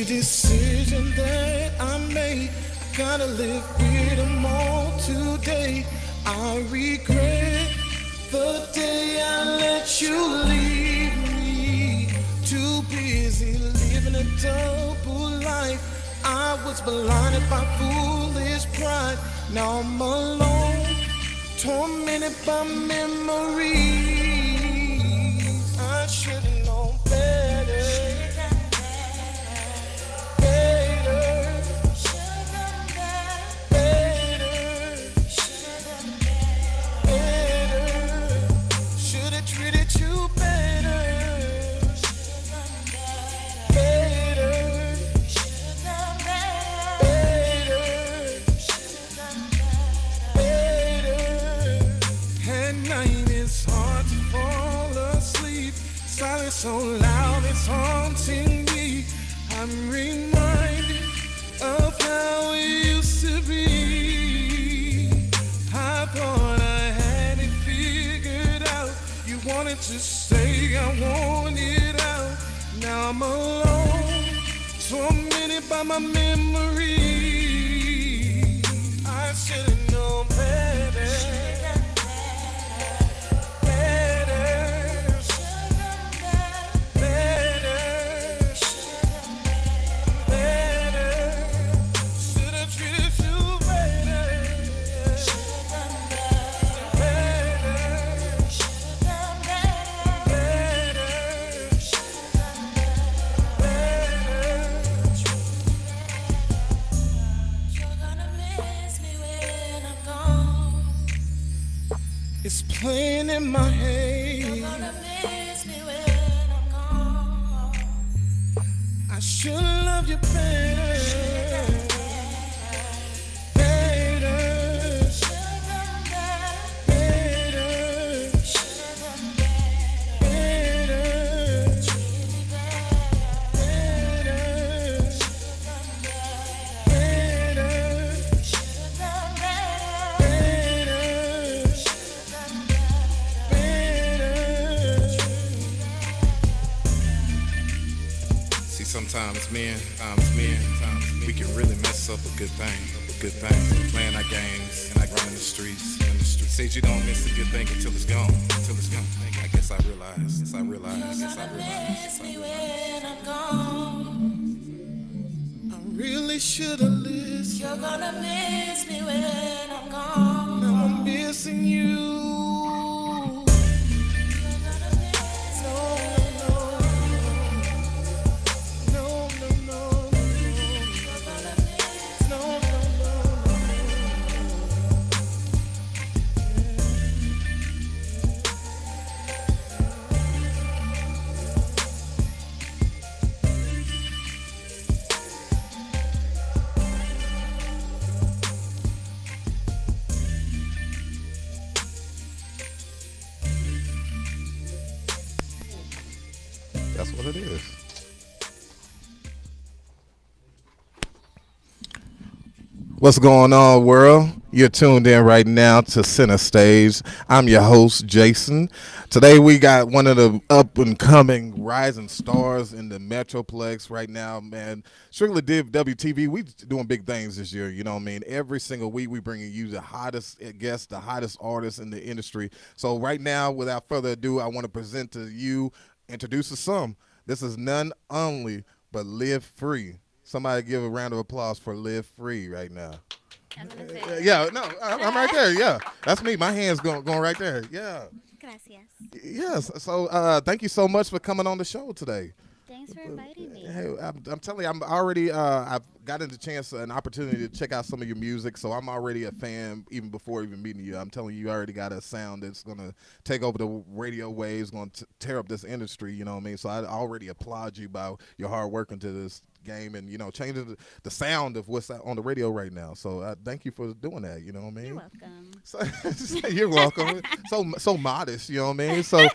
decision that I made. I gotta live with them all today. I regret the day I let you leave me. Too busy living a double life. I was blinded by foolish pride. Now I'm alone, tormented by memories. I should've known better. So loud it's haunting me. I'm reminded of how it used to be. I thought I had it figured out. You wanted to stay, I wanted out. Now I'm alone, tormented by my memory. I should've known better. It's playing in my head. You're gonna miss me when I'm gone. I should love you better. Sometimes we can really mess up a good thing. Playing our games and running the streets. Said you don't miss a good thing until it's gone. I guess I realize. You're gonna miss me when I'm gone. I really should've listened. You're gonna miss me when I'm gone. Now I'm missing you. That's what it is. What's going on, world? You're tuned in right now to Center Stage. I'm your host, Jason. Today we got one of the up-and-coming rising stars in the Metroplex right now, man. Strictly Div WTV, we doing big things this year, you know what I mean? Every single week we bringing you the hottest guests, the hottest artists in the industry. So right now, without further ado, I want to present to you, introduce to some. This is none only but Live Free. Somebody give a round of applause for Live Free right now. Yeah, no, I'm right there. Yeah, that's me. My hand's going right there. Yeah. Gracias. Yes. So thank you so much for coming on the show today. Thanks for inviting me. Hey, I'm telling you, I'm already, I've gotten an opportunity to check out some of your music, so I'm already a fan even before even meeting you. I'm telling you, you already got a sound that's going to take over the radio waves, going to tear up this industry, you know what I mean? So I already applaud you by your hard work into this game and, you know, changing the sound of what's on the radio right now. So thank you for doing that, you know what I mean? You're welcome. So, you're welcome. So modest, you know what I mean? So,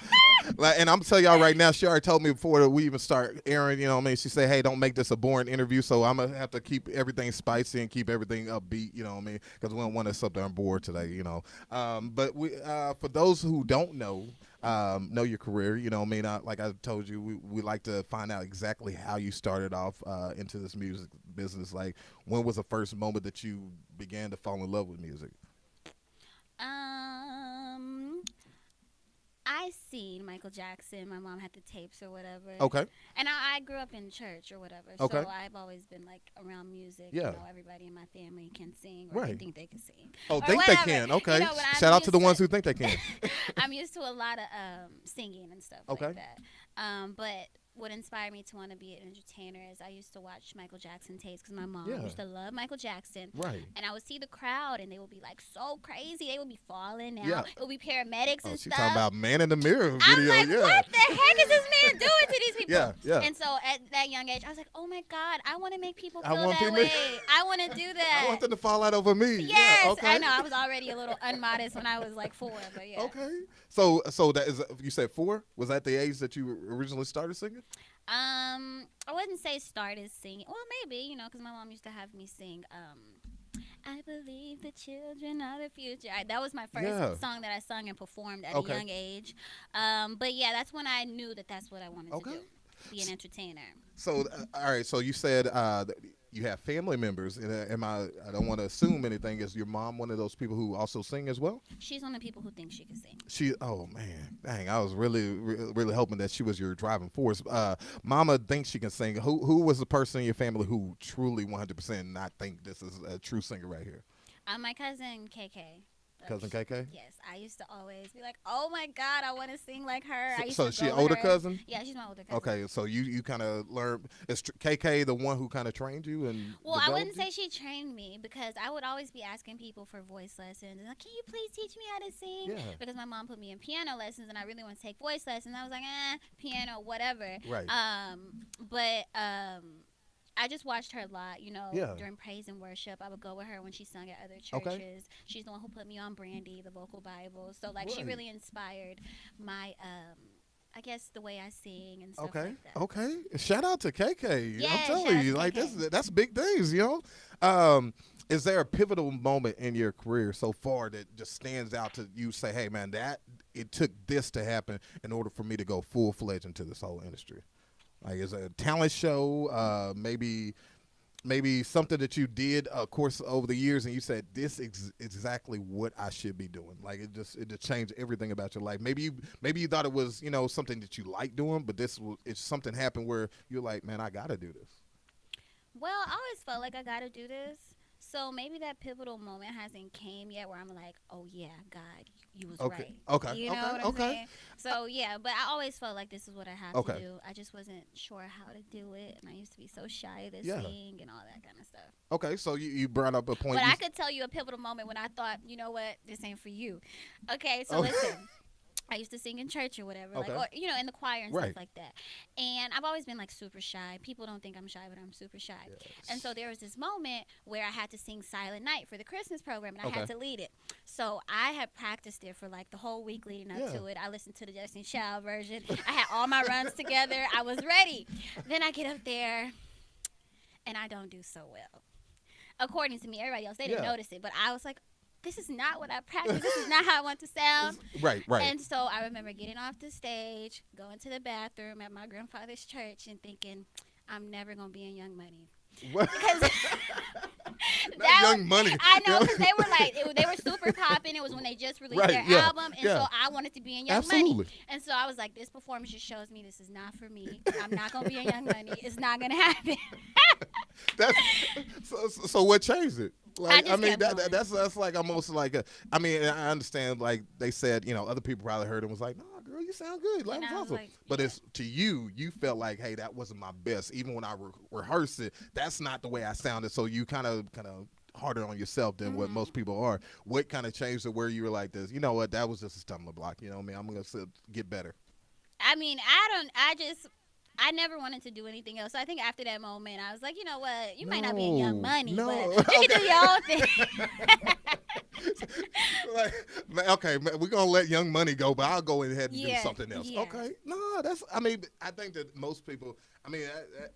like, and I'm telling y'all right now, she already told me before that we even start airing, you know what I mean? She said, hey, don't make this a boring interview, so I'm going to have to keep everything spicy and keep everything upbeat, you know what I mean? Because we don't want to sit there and bored today, you know. But we, for those who don't know, know your career. You know, what I mean, like I told you, we like to find out exactly how you started off into this music business. Like, when was the first moment that you began to fall in love with music? Um, I seen Michael Jackson. My mom had the tapes or whatever. Okay. And I grew up in church or whatever. Okay. So I've always been like around music. Yeah. You know, everybody in my family can sing or they Right. think they can sing. Oh, or think they whatever. can. Okay. You know, but I'm Shout out to the used ones who think they can. I'm used to a lot of singing and stuff Okay. like that. But what inspired me to want to be an entertainer is I used to watch Michael Jackson tapes because my mom Yeah. used to love Michael Jackson. Right. And I would see the crowd and they would be like so crazy. They would be falling out. Yeah. It would be paramedics Oh, and she stuff. talking about Man in the Mirror I'm video. like, yeah. what the heck is this man doing to these people? Yeah, yeah. And so at that young age, I was like, oh my God, I want to make people I feel want that people- way. I want to do that. I want them to fall out over me. Yes, Yeah, okay. I know. I was already a little unmodest when I was like 4, but yeah. Okay. So that is, you said 4? Was that the age that you originally started singing? I wouldn't say started singing. Well, maybe, you know, because my mom used to have me sing, I believe the children are the future. That was my first Yeah. song that I sung and performed at Okay. a young age. But yeah, that's when I knew that that's what I wanted Okay. to do, be an entertainer. So, all right. So you said that you have family members, and I don't want to assume anything. Is your mom one of those people who also sing as well? She's one of the people who thinks she can sing. Oh man, dang! I was really hoping that she was your driving force. Mama thinks she can sing. Who was the person in your family who truly 100% not think this is a true singer right here? My cousin KK. Cousin KK? Yes, I used to always be like, "Oh my God, I want to sing like her." I used So to she go an with older her. cousin? Yeah, she's my older cousin. Okay, so you kind of learned. Is KK the one who kind of trained you and? Well, I wouldn't developed say she trained me because I would always be asking people for voice lessons. And like, can you please teach me how to sing? Yeah. Because my mom put me in piano lessons, and I really want to take voice lessons. I was like, piano, whatever. Right. But I just watched her a lot, you know, Yeah. during praise and worship. I would go with her when she sung at other Okay. churches. She's the one who put me on Brandy, the vocal Bible. So, like, she Right. really inspired my, I guess, the way I sing and stuff Okay. like that. Okay. Shout out to KK. Yeah, I'm shout telling out you, to like KK. that's big things, you know. Is there a pivotal moment in your career so far that just stands out to you? Say, hey, man, that it took this to happen in order for me to go full fledged into this whole industry. Like, is it a talent show? Maybe something that you did, of course, over the years, and you said this is exactly what I should be doing. Like it just changed everything about your life. Maybe you thought it was something that you like doing, but it's something happened where you're like, man, I gotta do this. Well, I always felt like I got to do this. So maybe that pivotal moment hasn't came yet where I'm like, oh, yeah, God, you was Okay. right. Okay. You know Okay. what I'm Okay. saying? So, yeah, but I always felt like this is what I have Okay. to do. I just wasn't sure how to do it. And I used to be so shy to Yeah. sing and all that kind of stuff. Okay, so you brought up a point. But I could tell you a pivotal moment when I thought, you know what, this ain't for you. Okay, so Okay. listen. I used to sing in church or whatever, Okay. like, or in the choir and Right. stuff like that. And I've always been like super shy. People don't think I'm shy, but I'm super shy. And so there was this moment where I had to sing Silent Night for the Christmas program, and I had to lead it. So I had practiced it for like the whole week leading up to it. I listened to the Destiny Child version. I had all my runs together. I was ready. Then I get up there, and I don't do so well. According to me, everybody else, they didn't Yeah. notice it, but I was like, this is not what I practiced. This is not how I want to sound. Right. And so I remember getting off the stage, going to the bathroom at my grandfather's church and thinking, I'm never going to be in Young Money. What? Because Not Young Money. I know, because they were like, they were super popping. It was when they just released Right, their yeah, album. And yeah. so I wanted to be in Young Absolutely. Money. And so I was like, this performance just shows me this is not for me. I'm not going to be in Young Money. It's not going to happen. That's so what changed it? Like, just mean, kept going. that's like almost like I mean, I understand. Like they said, other people probably heard it and was like, "No, girl, you sound good. Like, And it's I was awesome." like, But yeah. it's to you. You felt like, "Hey, that wasn't my best." Even when I rehearsed it, that's not the way I sounded. So you kind of harder on yourself than what most people are. What kind of changed it where you were like this? You know what? That was just a stumbling block. You know what I mean? I'm gonna get better. I mean, I never wanted to do anything else. So I think after that moment, I was like, you know what? You might not be in Young Money, No. but you can do your own thing. Like, okay, we're gonna let Young Money go, but I'll go ahead and do Yeah, something else. yeah. Okay, no, that's. I mean, I think that most people. I mean,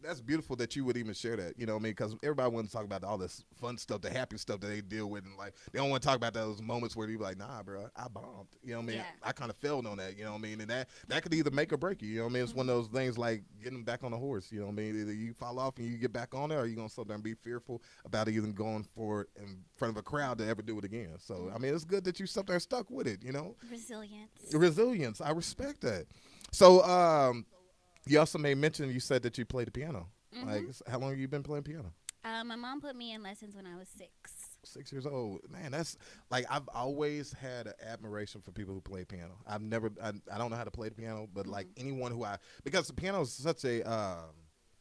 that's beautiful that you would even share that. You know what I mean? Because everybody wants to talk about all this fun stuff, the happy stuff that they deal with, and like they don't want to talk about those moments where you be like, nah, bro, I bombed. You know what I mean? Yeah. I kind of failed on that. You know what I mean? And that could either make or break you. You know what I mean? It's one of those things like getting back on a horse. You know what I mean? Either you fall off and you get back on there, or you gonna sit there and be fearful about even going for it in front of a crowd to ever do it again. So I mean, it's good that you sit there and stuck with it. You know, resilience. I respect that. So you also made mention. You said that you played the piano. Like, how long have you been playing piano? My mom put me in lessons when I was 6. 6 years old. Man, that's like I've always had an admiration for people who play piano. I don't know how to play the piano, but like anyone who because the piano is such a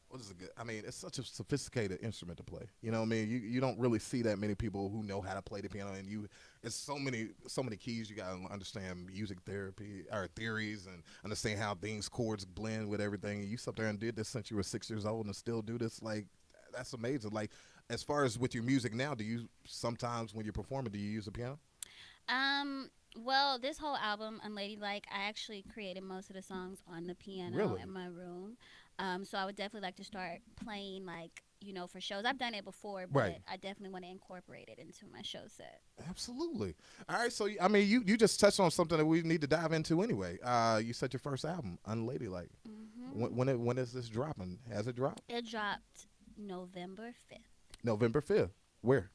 what is it good? I mean, it's such a sophisticated instrument to play. You know what I mean? You don't really see that many people who know how to play the piano, and it's so many keys. You got to understand music therapy or theories and understand how things chords blend with everything. And you sat there and did this since you were 6 years old and still do this. Like, that's amazing. Like, as far as with your music now, do you sometimes when you're performing, do you use the piano? Well, this whole album, Unladylike, I actually created most of the songs on the piano in my room. So I would definitely like to start playing, like, you know, for shows. I've done it before, but I definitely want to incorporate it into my show set. Absolutely. All right. So, I mean, you just touched on something that we need to dive into anyway. You said your first album, Unladylike. When is this dropping? Has it dropped? It dropped November 5th. November 5th. Where?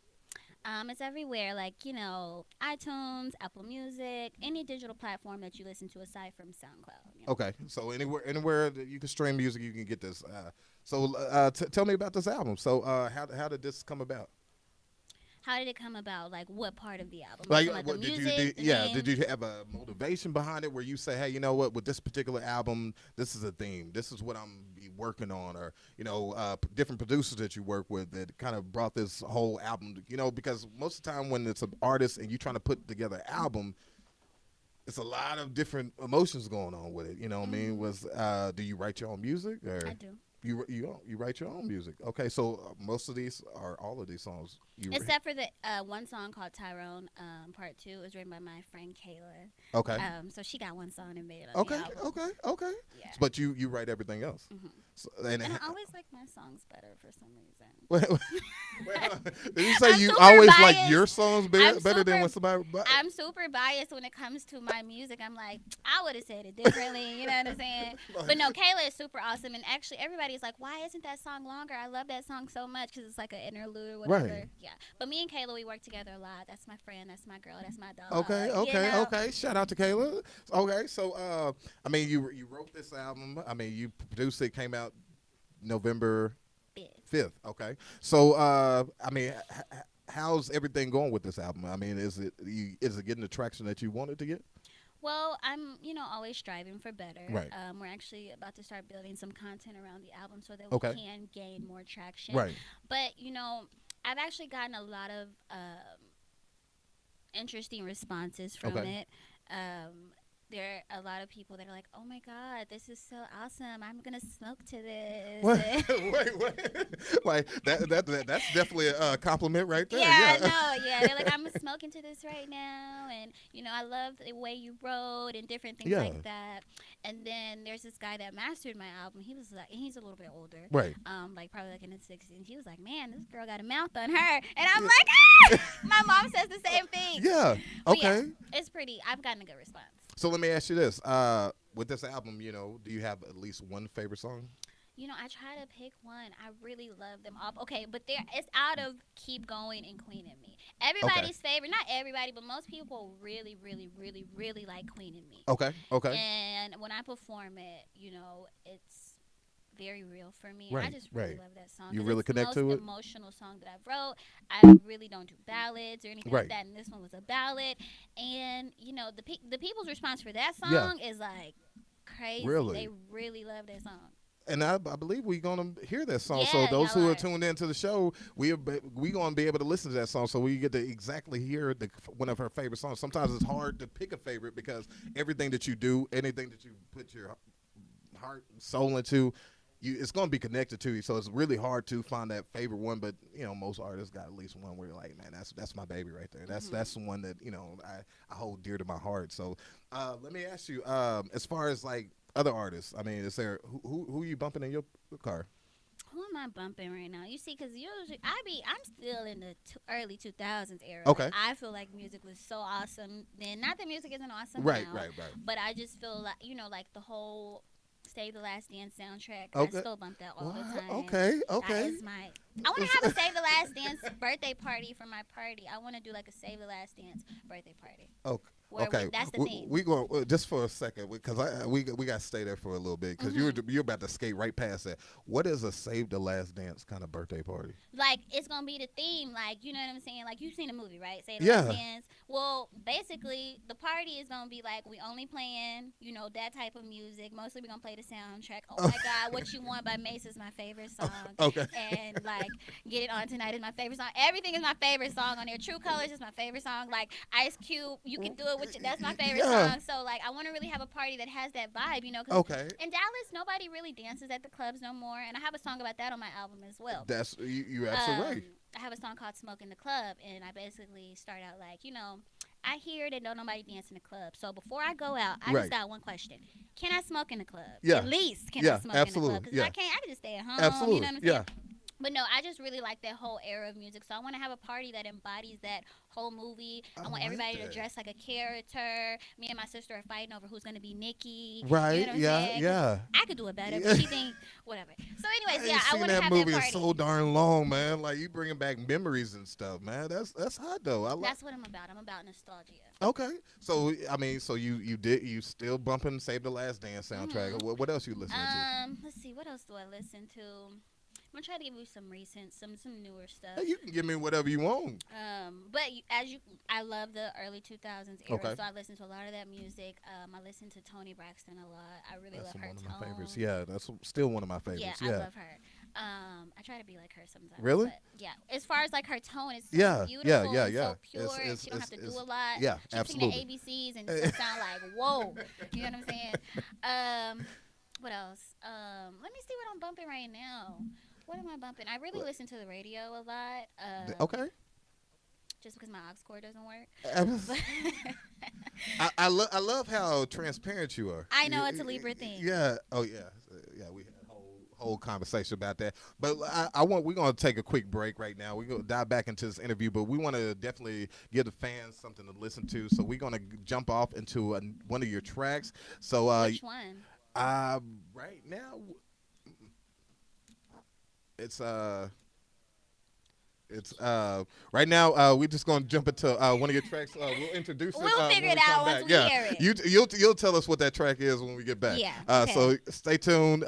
It's everywhere, like, you know, iTunes, Apple Music, any digital platform that you listen to aside from SoundCloud. You know? Okay, so anywhere that you can stream music, you can get this. Tell me about this album. So how did this come about? How did it come about? Like, what part of the album? Like, the music, did you have a motivation behind it where you say, hey, you know what, with this particular album, this is a theme. This is what I'm working on, or, you know, different producers that you work with that kind of brought this whole album, you know, because most of the time when it's an artist and you're trying to put together an album, it's a lot of different emotions going on with it. You know what I mean? Do you write your own music? Or? I do. You write your own music. Okay, so most of these or all of these songs except for the one song called Tyrone Part 2 was written by my friend Kayla. Okay. So she got one song and made it on the album. Okay. Yeah. But you write everything else. So, and I always like my songs better for some reason. Did you say you always biased. Like your songs better than when somebody? I'm super biased when it comes to my music. I'm like, I would have said it differently. You know what I'm saying? But no, Kayla is super awesome, and actually everybody's like, why isn't that song longer? I love that song so much because it's like an interlude or whatever. Right. Yeah. But me and Kayla, we work together a lot. That's my friend. That's my girl. That's my dog. Okay. Shout out to Kayla. Okay, so I mean, you wrote this album. I mean, you produced it. Came out November 5th. Okay. So I mean, how's everything going with this album? I mean, is it getting the traction that you wanted to get? Well, I'm, you know, always striving for better. Right. We're actually about to start building some content around the album so that we can gain more traction. Right. But, you know, I've actually gotten a lot of interesting responses from it. There are a lot of people that are like, "Oh my God, this is so awesome! I'm gonna smoke to this." Wait. Like that's definitely a compliment right there. Yeah. They're like, "I'm smoking to this right now," and you know, I love the way you wrote and different things like that. And then there's this guy that mastered my album. He was like, he's a little bit older, right? Like probably like in his 60s. He was like, "Man, this girl got a mouth on her," and I'm like, "Ah!" My mom says the same thing. Yeah. Okay. It's pretty. I've gotten a good response. So let me ask you this: with this album, you know, do you have at least one favorite song? You know, I try to pick one. I really love them all. Okay, but it's out of Keep Going and Queen and Me. Everybody's favorite, not everybody, but most people really, really, really, really like Queen and Me. Okay. And when I perform it, you know, it's very real for me. Right, I just really love that song. You really connect to it? It's the most emotional song that I've wrote. I really don't do ballads or anything like that, and this one was a ballad. And, you know, the people's response for that song is, like, crazy. Really? They really love that song. And I believe we're going to hear that song. So those who are tuned into the show, we going to be able to listen to that song so we get to exactly hear one of her favorite songs. Sometimes it's hard to pick a favorite because everything that you do, anything that you put your heart and soul into, it's going to be connected to you. So it's really hard to find that favorite one. But most artists got at least one where you're like, man, that's my baby right there. That's the one that I hold dear to my heart. So let me ask you, as far as like other artists, I mean, is there who you bumping in your car? Who am I bumping right now? You see, because usually I'm still in the early 2000s era. Okay. Like, I feel like music was so awesome then. Not that music isn't awesome Right. now, but I just feel like like the whole Save the Last Dance soundtrack. Okay. I still bump that all the time. Okay. That is I want to have a Save the Last Dance birthday party for my party. I want to do like a Save the Last Dance birthday party. Okay. Okay, that's the thing. We going just for a second because we got to stay there for a little bit because you're about to skate right past that. What is a Save the Last Dance kind of birthday party? Like it's gonna be the theme, like you know what I'm saying. Like you've seen the movie, right? Save the Last Dance. Well, basically the party is gonna be like we only playing that type of music. Mostly we're gonna play the soundtrack. Oh my God, What You Want by Mace is my favorite song. Okay. And like Get It On Tonight is my favorite song. Everything is my favorite song on there. True Colors is my favorite song. Like Ice Cube, You Can Do It. That's my favorite song. So like I want to really have a party that has that vibe, Cause in Dallas, nobody really dances at the clubs no more, and I have a song about that on my album as well. That's you're absolutely right. I have a song called "Smoke in the Club," and I basically start out like, I hear that don't nobody dance in the club. So before I go out, I just got one question: can I smoke in the club? Yeah. At least can I smoke in the club? Because yeah. I can't. I can just stay at home. Absolutely. You know what I'm saying? But no, I just really like that whole era of music. So I want to have a party that embodies that whole movie. I want everybody to dress like a character. Me and my sister are fighting over who's going to be Nikki. Right. You know what I'm saying? Yeah. I could do it better, but she thinks whatever. So anyways, I want to have that movie party. is so darn long, man. Like you bringing back memories and stuff, man. That's hot though. That's what I'm about. I'm about nostalgia. Okay. So I mean, so you still bumping Save the Last Dance soundtrack? Mm-hmm. What else you listening to? Let's see. What else do I listen to? I'm gonna try to give you some recent, some newer stuff. Hey, you can give me whatever you want. But I love the early 2000s era, Okay. so I listen to a lot of that music. I listen to Toni Braxton a lot. I really love her one of tone. my favorites. Yeah, that's still one of my favorites. Yeah, I love her. I try to be like her sometimes. Really? But yeah. As far as like her tone, it's so beautiful. Yeah. So pure, and she don't have to do a lot. Yeah, She's absolutely. singing the ABCs and it sound like whoa. You know what I'm saying? What else? Let me see what I'm bumping right now. What am I bumping? I really listen to the radio a lot. Okay. Just because my aux cord doesn't work. I love how transparent you are. I know it's a Libra thing. Yeah. Oh yeah. Yeah. We had a whole conversation about that. But we're gonna take a quick break right now. We're gonna dive back into this interview, but we want to definitely give the fans something to listen to. So we're gonna jump off into one of your tracks. So which one? Right now. It's right now. We're just gonna jump into one of your tracks. We'll introduce it. We'll figure it out once we hear it. You'll tell us what that track is when we get back. Yeah. Okay. So stay tuned.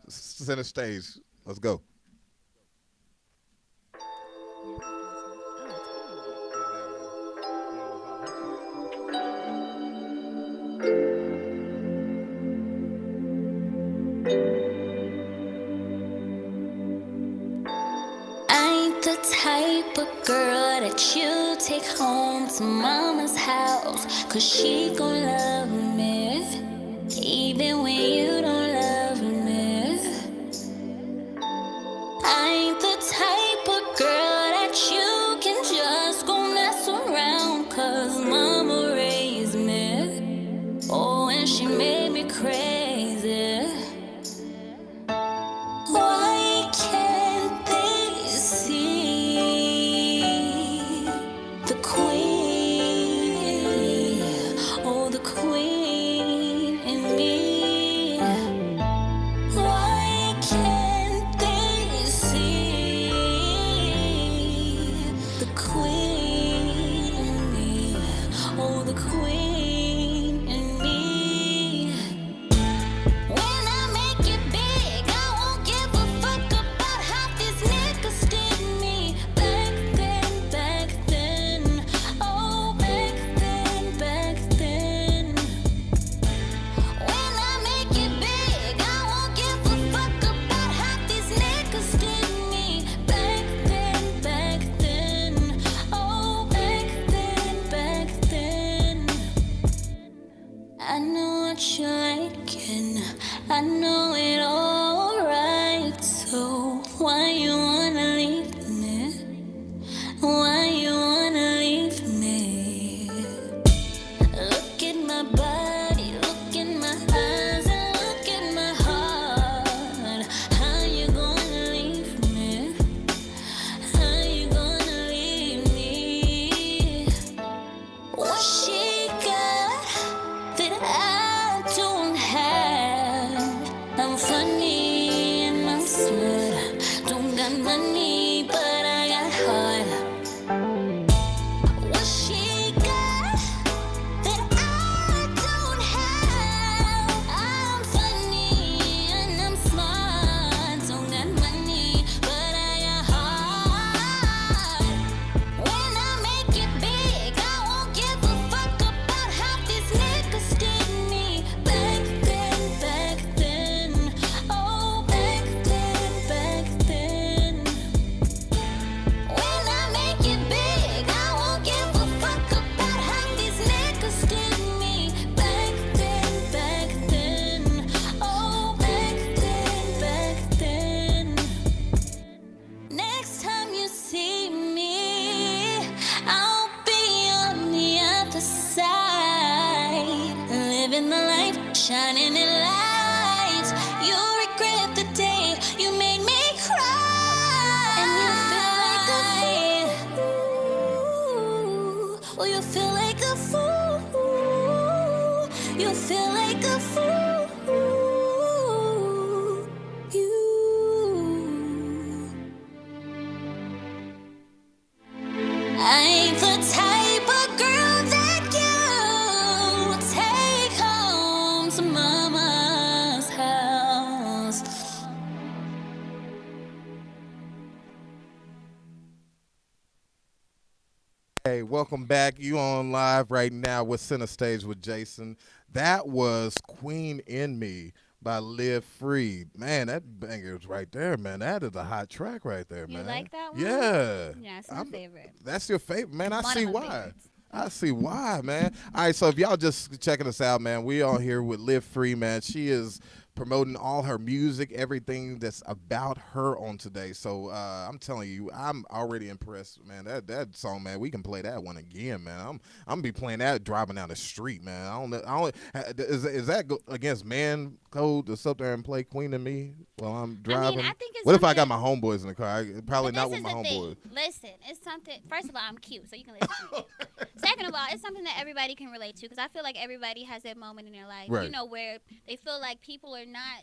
Center stage. Let's go. The type of girl that you take home to mama's house, 'cause she gon' love me, even when you don't love me. I ain't the type of girl that you can just go mess around, 'cause mama raised me, oh, and she made me crazy. Why can't they see the queen, oh, the queen in me? Why can't they see the queen in me, oh, the queen in me? When I make it big, I won't give a fuck about how these niggas did me. Back then, oh, back then. When I make it big, I won't give a fuck about how these niggas did me. Back then, oh, back then. I know what you're liking, I know it all. So why you wanna leave me? Why you wanna leave me? Look at my body, look in my eyes, and look at my heart. How you gonna leave me? How you gonna leave me? What she got that I don't have? I'm funny and I'm smart. Don't got money, but I got heart. What she got that I don't have? I'm funny and I'm smart. Don't got money, but I got heart. When I make it big, I won't give a fuck about how these niggas did me. Back then, oh back then. When I make it big, I won't give a fuck about how these niggas did me. Back then, oh back then. Next time you see me, I'll be on the other side, living the life, shining in lights. You'll regret the day you made me cry, and you feel like a fool. Well, you feel like a fool. You feel like a fool. You. I ain't the type of girl that you take home to mama's house. Hey, welcome back. You on live right now with Center Stage with Jason. That was Queen in Me by Live Free. Man, that banger is right there, man. That is a hot track right there, You man. like that one? Yeah. Yeah, it's my favorite. That's your favorite, man. I One see of my why. favorites. I see why, man. All right, so if y'all just checking us out, man, we on here with Live Free, man. She is promoting all her music, everything that's about her on today. So I'm telling you, I'm already impressed, man. That song, man, we can play that one again, man. I'm gonna be playing that driving down the street, man. I don't is that against man code to sit there and play Queen and Me while I'm driving? I think it's what if I got something- my homeboys in the car? Probably But not this with is my the homeboys. thing. Listen, it's something. First of all, I'm cute, so you can listen to me. Second of all, it's something that everybody can relate to because I feel like everybody has that moment in their life, Right. you know, where they feel like people are not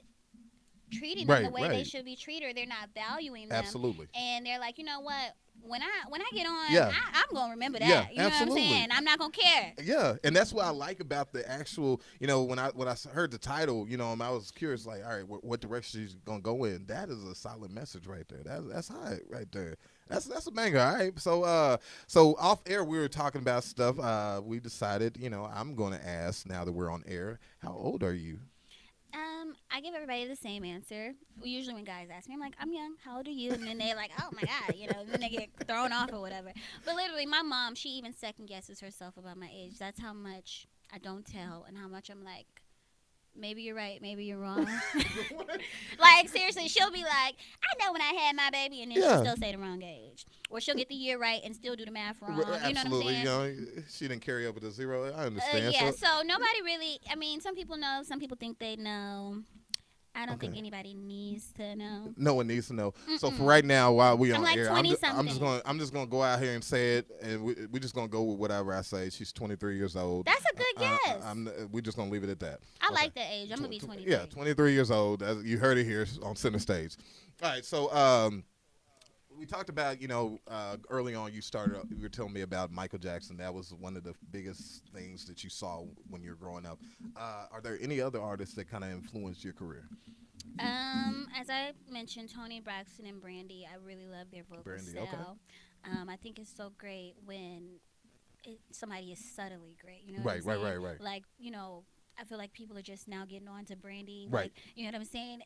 treating them the way they right. should be treated, or they're not valuing them. Absolutely. And they're like, you know what? When I get on, Yeah. I'm gonna remember that. Yeah, you know absolutely. what I'm saying? I'm not gonna care. Yeah, and that's what I like about the actual. You know, when I heard the title, you know, I was curious, like, all right, what direction she's gonna go in? That is a solid message right there. That's high right there. That's a banger. All right, so off air we were talking about stuff. We decided, you know, I'm gonna ask now that we're on air. How old are you? I give everybody the same answer. Usually when guys ask me, I'm like, I'm young. How old are you? And then they're like, oh my God, you know, then they get thrown off or whatever. But literally, my mom, she even second guesses herself about my age. That's how much I don't tell and how much I'm like, maybe you're right, maybe you're wrong. Like, seriously, she'll be like, I know when I had my baby, and then Yeah. she'll still say the wrong age. Or she'll get the year right and still do the math wrong. You know what I'm Absolutely. saying? You know, she didn't carry over to zero. I understand. Yeah, So, so nobody really, I mean, some people know, some people think they know. I don't think anybody needs to know. no one needs to know. So for right now, while we I'm on like air, I'm just 20-something. gonna go out here and say it, and we just gonna go with whatever I say. She's 23 years old. That's a good guess. We're just gonna leave it at that. I like that age. I'm going to be 23. Yeah, 23 years old. As you heard it here on Center Stage. All right, so we talked about, you know, early on you were telling me about Michael Jackson. That was one of the biggest things that you saw when you were growing up. Are there any other artists that kind of influenced your career? As I mentioned, Tony Braxton and Brandy, I really love their vocal Brandy, style. I think it's so great when somebody is subtly great. You know Right, what I'm saying? right. Like, you know, I feel like people are just now getting on to Brandy. Right. Like, you know what I'm saying?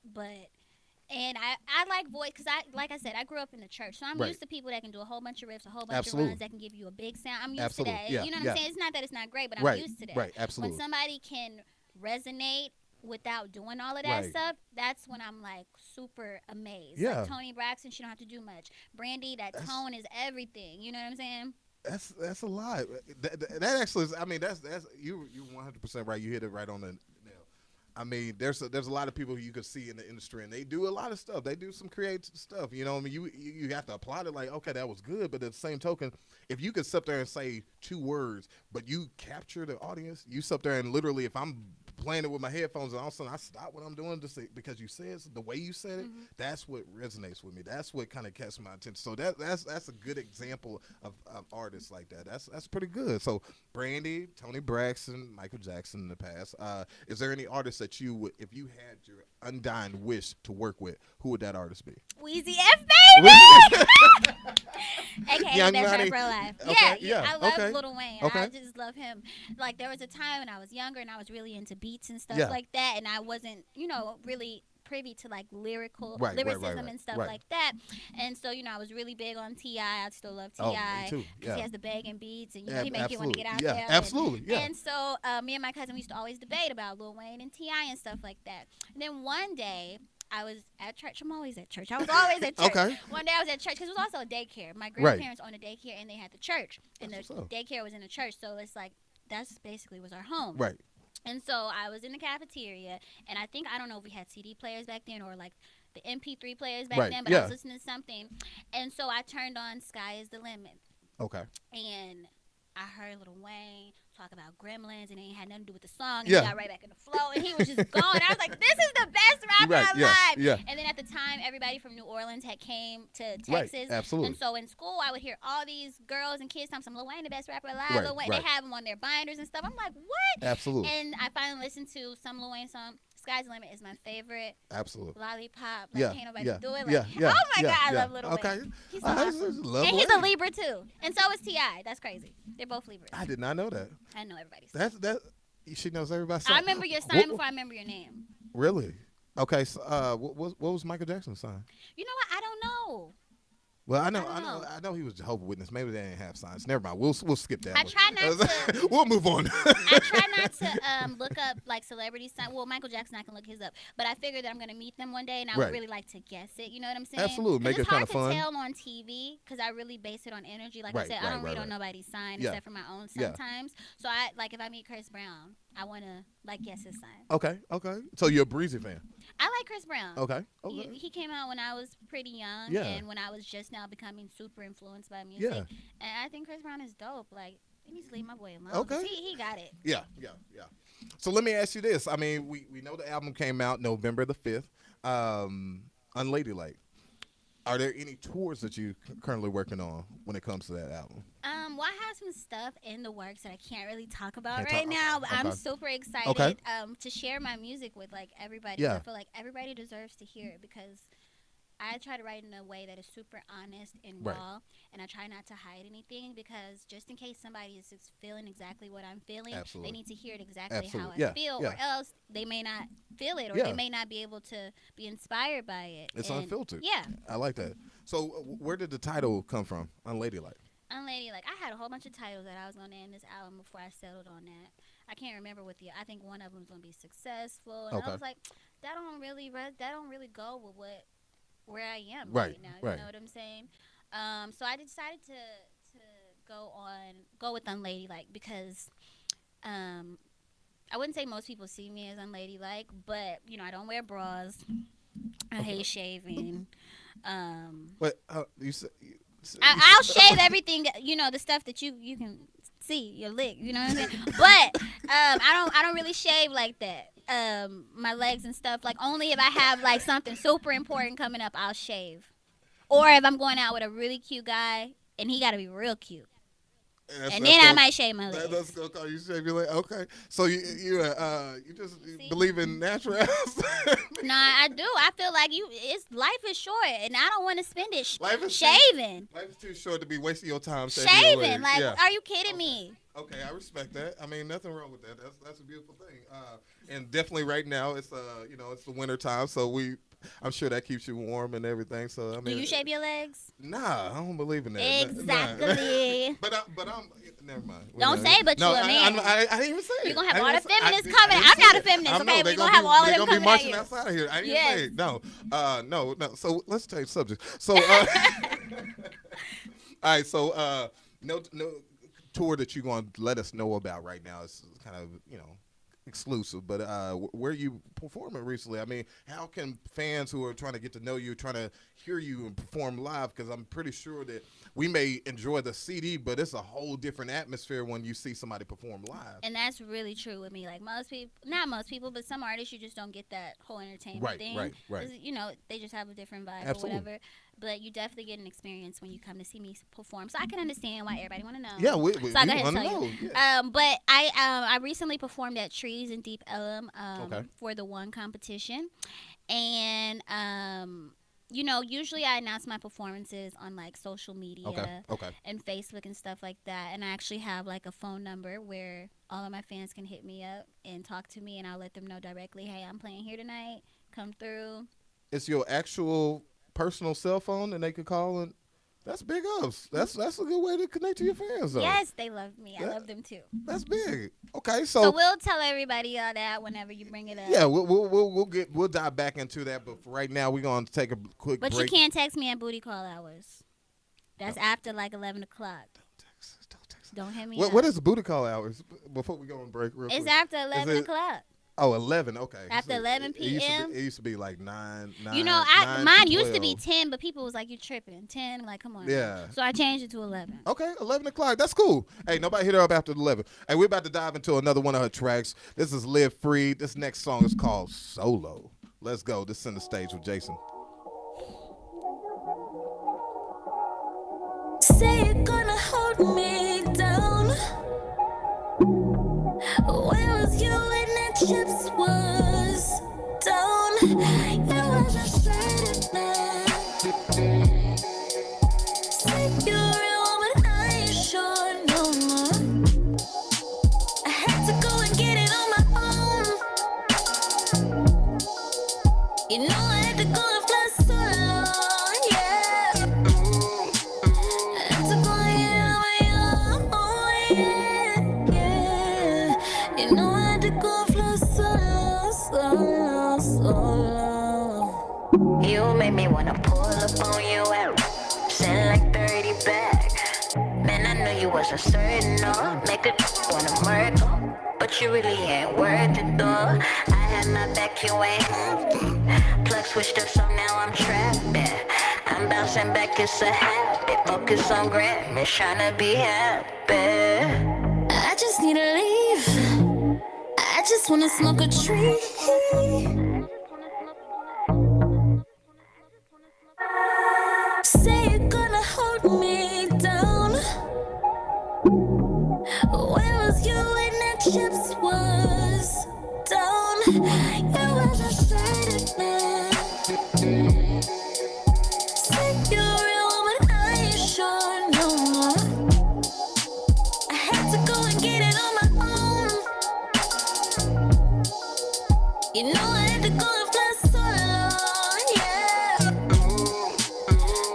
And I like voice because like I said, I grew up in the church, so I'm Right. used to people that can do a whole bunch of riffs, a whole bunch Absolutely. of runs that can give you a big sound. I'm used Absolutely. to that. Yeah, You know what yeah. I'm saying? It's not that it's not great, but I'm Right, used to that. right, absolutely. When somebody can resonate without doing all of that Right. stuff, that's when I'm like super amazed. Yeah. Like Tony Braxton, she don't have to do much. Brandy, that tone is everything. You know what I'm saying? That's a lot. That actually is, I mean, that's you 100% right. You hit it right on the nail. I mean, there's a lot of people you could see in the industry, and they do a lot of stuff. They do some creative stuff. You know, what I mean, you have to applaud it like, okay, that was good. But at the same token, if you could sit there and say 2 words, but you capture the audience, you sit there and literally, if I'm playing it with my headphones, and all of a sudden I stop what I'm doing to say, because you said the way you said it, that's what resonates with me. That's what kind of catches my attention. So that's a good example of artists like that. That's pretty good. So Brandy, Tony Braxton, Michael Jackson in the past. Is there any artist that you would, if you had your undying wish to work with, who would that artist be? Weezy F, baby! AKA Young Best Money. Rapper Alive. Okay, Yeah, yeah, I love okay. Lil Wayne. Okay. I just love him. Like, there was a time when I was younger and I was really into beats and stuff Yeah. like that, and I wasn't, really privy to like lyricism Right. and stuff Right. like that. And so, I was really big on T.I. I still love Oh, T.I. me too. because Yeah. he has the begging beats, and Yeah, he make you want to get out yeah, there. absolutely. Yeah. And so me and my cousin, we used to always debate about Lil Wayne and T.I. and stuff like that. And then one day, I was at church. I'm always at church. I was always at church. Okay. One day I was at church because it was also a daycare. My Right. grandparents owned a daycare and they had the church. And That's the what's up. daycare was in the church. So it's like, that's basically was our home. Right. And so I was in the cafeteria, and I don't know if we had CD players back then or like the MP3 players back Right, then, but yeah. I was listening to something. And so I turned on Sky is the Limit. Okay. And I heard Lil Wayne talk about gremlins, and it ain't had nothing to do with the song. And Yeah. he got right back in the flow, and he was just going. I was like, this is the best rapper Right, yeah, alive. yeah. And then at the time, everybody from New Orleans had came to Right, Texas. absolutely. And so in school, I would hear all these girls and kids talking some Lil Wayne, the best rapper alive. Right, Lil Wayne. right. They have him on their binders and stuff. I'm like, what? Absolutely. And I finally listened to some Lil Wayne song. Sky's the Limit is my favorite. Absolutely. Lollipop. Like, Yeah. can't nobody Yeah. do it. Like, Yeah. Yeah. oh my yeah, God, I yeah. love Lil Okay. Wayne. He's so I awesome. love And he's a Wayne. Libra too. And so is T.I. That's crazy. They're both Libras. I did not know that. I know everybody's. That she knows everybody's. I remember your sign before I remember your name. Really? Okay. So, what was Michael Jackson's sign? You know what? I don't know. Well, I don't know. know he was Jehovah's Witness. Maybe they didn't have signs. Never mind. We'll skip that. I one. try not to. We'll move on. I try not to look up like celebrity sign. Well, Michael Jackson, I can look his up, but I figured that I'm gonna meet them one day, and I Right. would really like to guess it. You know what I'm saying? Absolutely. 'Cause Make it it's kinda hard fun. to tell on TV because I really base it on energy. Like I Right, said, I right, don't read right, on right. nobody's sign Yeah. except for my own Yeah. sometimes. So I like if I meet Chris Brown, I wanna like guess his sign. Okay. So you're a Breezy fan. I like Chris Brown. Okay. He came out when I was pretty young, Yeah. and when I was just now becoming super influenced by music. Yeah. And I think Chris Brown is dope. Like, he needs to leave my boy alone. Okay. 'Cause He got it. Yeah. So let me ask you this. I mean, we know the album came out November the 5th. Unladylike. Are there any tours that you currently working on when it comes to that album? Well, I have some stuff in the works that I can't really talk about Can't right talk- now, okay, but I'm okay. super excited Okay. to share my music with like everybody. Yeah. I feel like everybody deserves to hear it because I try to write in a way that is super honest and Right. raw, and I try not to hide anything because just in case somebody is just feeling exactly what I'm feeling, Absolutely. they need to hear it exactly Absolutely. how Yeah, I feel, yeah. or else they may not feel it, or Yeah. they may not be able to be inspired by it. It's And unfiltered. Yeah. I like that. So where did the title come from? Unladylike. Unladylike. I had a whole bunch of titles that I was gonna name this album before I settled on that. I can't remember what I think one of them was gonna be Successful, and Okay. I was like, that don't really go with where I am Right, now. right. You know what I'm saying? So I decided to go with Unladylike because I wouldn't say most people see me as unladylike, but I don't wear bras. I hate shaving. Wait, you said. I'll shave everything, the stuff that you can see, your lick, you know what I'm saying? But I don't really shave like that. My legs and stuff, like only if I have like something super important coming up, I'll shave. Or if I'm going out with a really cute guy and he got to be real cute. And then I might shave my legs. That's gonna call you shave your leg. Okay, so you just See? believe in natural. Nah, I do. I feel like life is short, and I don't want to spend it Life is shaving. Life is too short to be wasting your time shaving. your Shaving, legs. like, Yeah. are you kidding me? Okay, I respect that. I mean, nothing wrong with that. That's a beautiful thing. And definitely right now it's it's the winter time, so we I'm sure that keeps you warm and everything. So I mean, Do you shave your legs? Nah, I don't believe in that. Exactly. But I'm never mind. Don't say, but no, you a man. I didn't even say it. You're gonna have I all didn't the say- I feminists did- coming. I didn't I'm not say a it. feminist, I know, okay? they We're gonna have all of they them gonna be coming at marching you. outside of here. I didn't Yes. say it. No. So let's change subject. So, all right. So, no tour that you're going to let us know about right now is kind of exclusive. But where you performing recently? I mean, how can fans who are trying to get to know you, trying to hear you and perform live? Because I'm pretty sure that we may enjoy the CD, but it's a whole different atmosphere when you see somebody perform live. And that's really true with me. Like not most people, but some artists, you just don't get that whole entertainment thing. Right. 'Cause, they just have a different vibe Absolutely. or whatever. But you definitely get an experience when you come to see me perform. So I can understand why everybody want to know. Yeah, we So I'll go ahead and want to tell know. you. Yeah. But I recently performed at Trees in Deep Ellum Okay. for the One competition, and usually I announce my performances on like social media Okay. and Facebook and stuff like that, and I actually have like a phone number where all of my fans can hit me up and talk to me, and I'll let them know directly, hey, I'm playing here tonight, come through. It's your actual personal cell phone, and they could call and. That's big ups. That's a good way to connect to your fans, though. Yes, they love me. I Yeah. love them too. That's big. Okay, So we'll tell everybody that whenever you bring it up. yeah, we'll dive back into that, but for right now we're gonna take a quick But break. you can't text me at booty call hours. That's after like 11 o'clock. Don't text. Don't hit me What, up. what is the booty call hours before we go on break? Real It's quick. after 11 it- o'clock. Oh, 11. Okay. After 11 It used to be like 9. Mine used to be 10, but people was like, you tripping. 10, like, come on. now. Yeah. So I changed it to 11. Okay, 11 o'clock. That's cool. Hey, nobody hit her up after 11. Hey, we're about to dive into another one of her tracks. This is Live Free. This next song is called Solo. Let's go. This is in the stage with Jason. Say you're gonna hold me down. Where was you when the chips was down? You was a certain man. Say you're real, but I ain't sure no more. I had to go and get it on my own. You know I had to go and fly solo, yeah. I had to go and get it on my own, yeah. You know I had to go and fly solo. You made me wanna pull up on you at send like 30 back. Man, I knew you wasn't certain, no. Make a wanna miracle, but you really ain't worth it, though. I had my back, you ain't have. Plug switched up, so now I'm trapped. I'm bouncing back, it's a habit. Focus on Grammys, tryna be happy. I just need to leave. I just wanna smoke a tree. Say you're gonna hold me down. Where was you when the chips was down? You was a certain man. Say you're real, but I ain't sure no more. I had to go and get it on my own. You know I had to go and fly solo, yeah.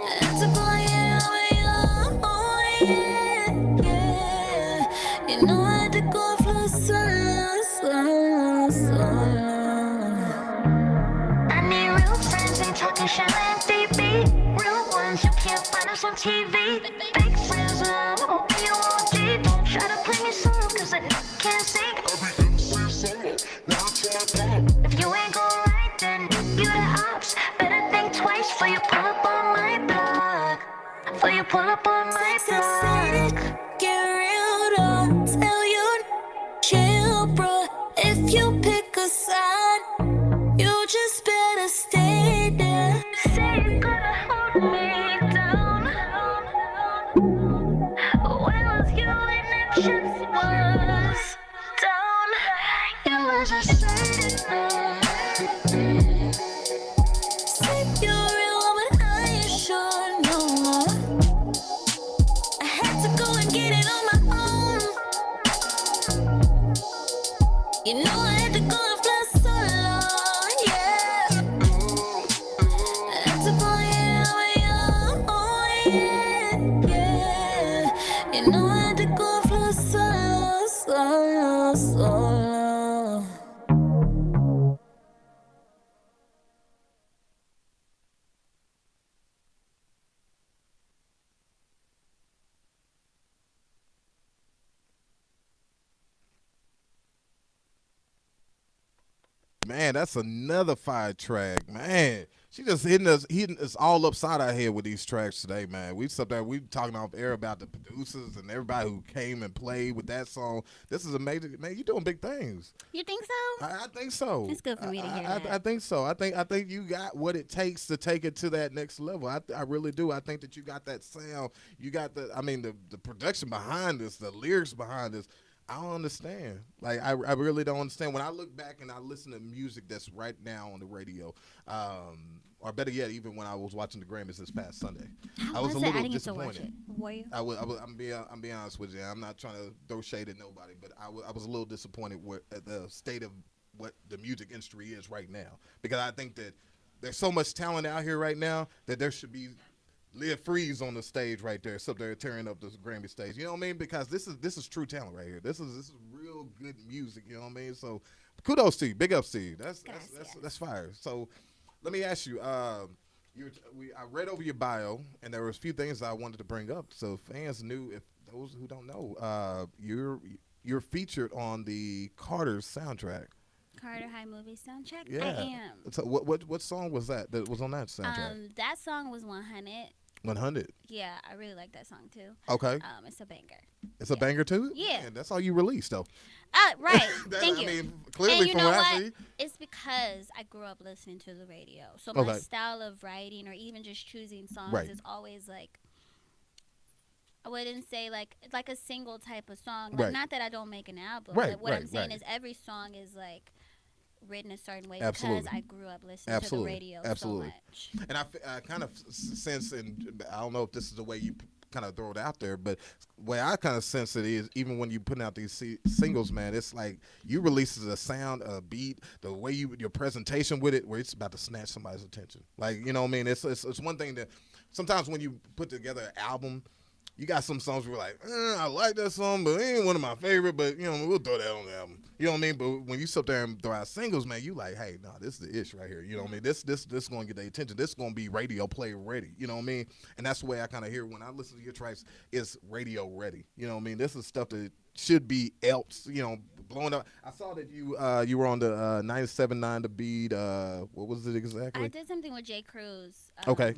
I had to go and get it on my own, yeah. You know I had to go and fly solo. I need real friends, ain't talking shit like DB. Real ones, you can't find us on TV. Fake friends, OPOG. Don't try to play me solo, cause I can't sing. If you ain't gon' right, then you the ops. Better think twice before you pull up on my block. Before you pull up on my block. Get real, don't tell you. Chill, bro. If you pick a side, you just better stay there. Say you're gonna hold me down. Where was you when the chips was down? You was a certain man. Say you're real, but I ain't sure no more. I man, that's another fire track, man. She just hitting us all upside our head with these tracks today, man. We sat there, we talking off air about the producers and everybody who came and played with that song. This is amazing, man. You're doing big things. You think so? I think so. It's good for me to hear that. I think so. I think you got what it takes to take it to that next level. I really do. I think that you got that sound. You got the production behind this, the lyrics behind this. I don't understand. Like I really don't understand. When I look back and I listen to music that's right now on the radio, or better yet, even when I was watching the Grammys this past Sunday, I was a little disappointed. Were you? I'm being honest with you. I'm not trying to throw shade at nobody, but I was a little disappointed at the state of what the music industry is right now, because I think that there's so much talent out here right now that there should be Liv Freeze on the stage right there, so they're tearing up the Grammy stage. You know what I mean? Because this is true talent right here. This is real good music. You know what I mean? So kudos to you. Big ups to you. That's fire. So let me ask you. I read over your bio, and there was a few things I wanted to bring up, so fans knew. If those who don't know, you're featured on the Carter soundtrack. Carter High movie soundtrack. Yeah. I am. So what song was that was on that soundtrack? That song was 100. 100. Yeah, I really like that song too. Okay. It's a banger. It's a banger too? Yeah. And that's all you released though. Right. Thank I you. mean, clearly and you from know what I what? see. It's because I grew up listening to the radio. So my Okay. style of writing or even just choosing songs Right. is always like, I wouldn't say like a single type of song. Like, Right. not that I don't make an album. Right, But what I'm right, saying right. is every song is like written a certain way Absolutely. because I grew up listening Absolutely. to the radio Absolutely. so much. And I kind of sense, and I don't know if this is the way you kind of throw it out there, but the way I kind of sense it is, even when you putting out these singles, man, it's like you release a sound, a beat, the way your presentation with it, where it's about to snatch somebody's attention. Like, you know what I mean? It's one thing that sometimes when you put together an album, you got some songs where you're like, I like that song, but it ain't one of my favorite, but, you know, we'll throw that on the album. You know what I mean? But when you sit there and throw out singles, man, you like, hey, no, this is the ish right here. You know what I mean? This going to get their attention. This going to be radio play ready. You know what I mean? And that's the way I kind of hear when I listen to your tracks, it's radio ready. You know what I mean? This is stuff that should be else, you know, blowing up. I saw that you were on the 97.9 The Beat. What was it exactly? I did something with Jay Cruz. Okay.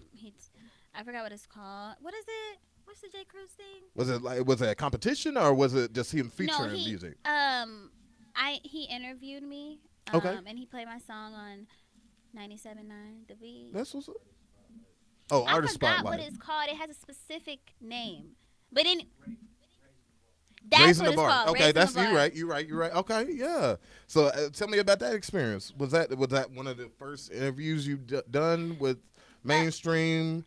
I forgot what it's called. What is it? What's the Jay Cruz thing? Was it a competition or was it just him featuring music? He interviewed me. Okay. And he played my song on 97.9 The Beat. That's what's up. Oh, Artist I forgot Spotlight. what it's called. It has a specific name. But that's Raising what the it's Bar. called. Okay, Raising that's the Bar. you right. Okay, yeah. So tell me about that experience. Was that one of the first interviews you done with mainstream?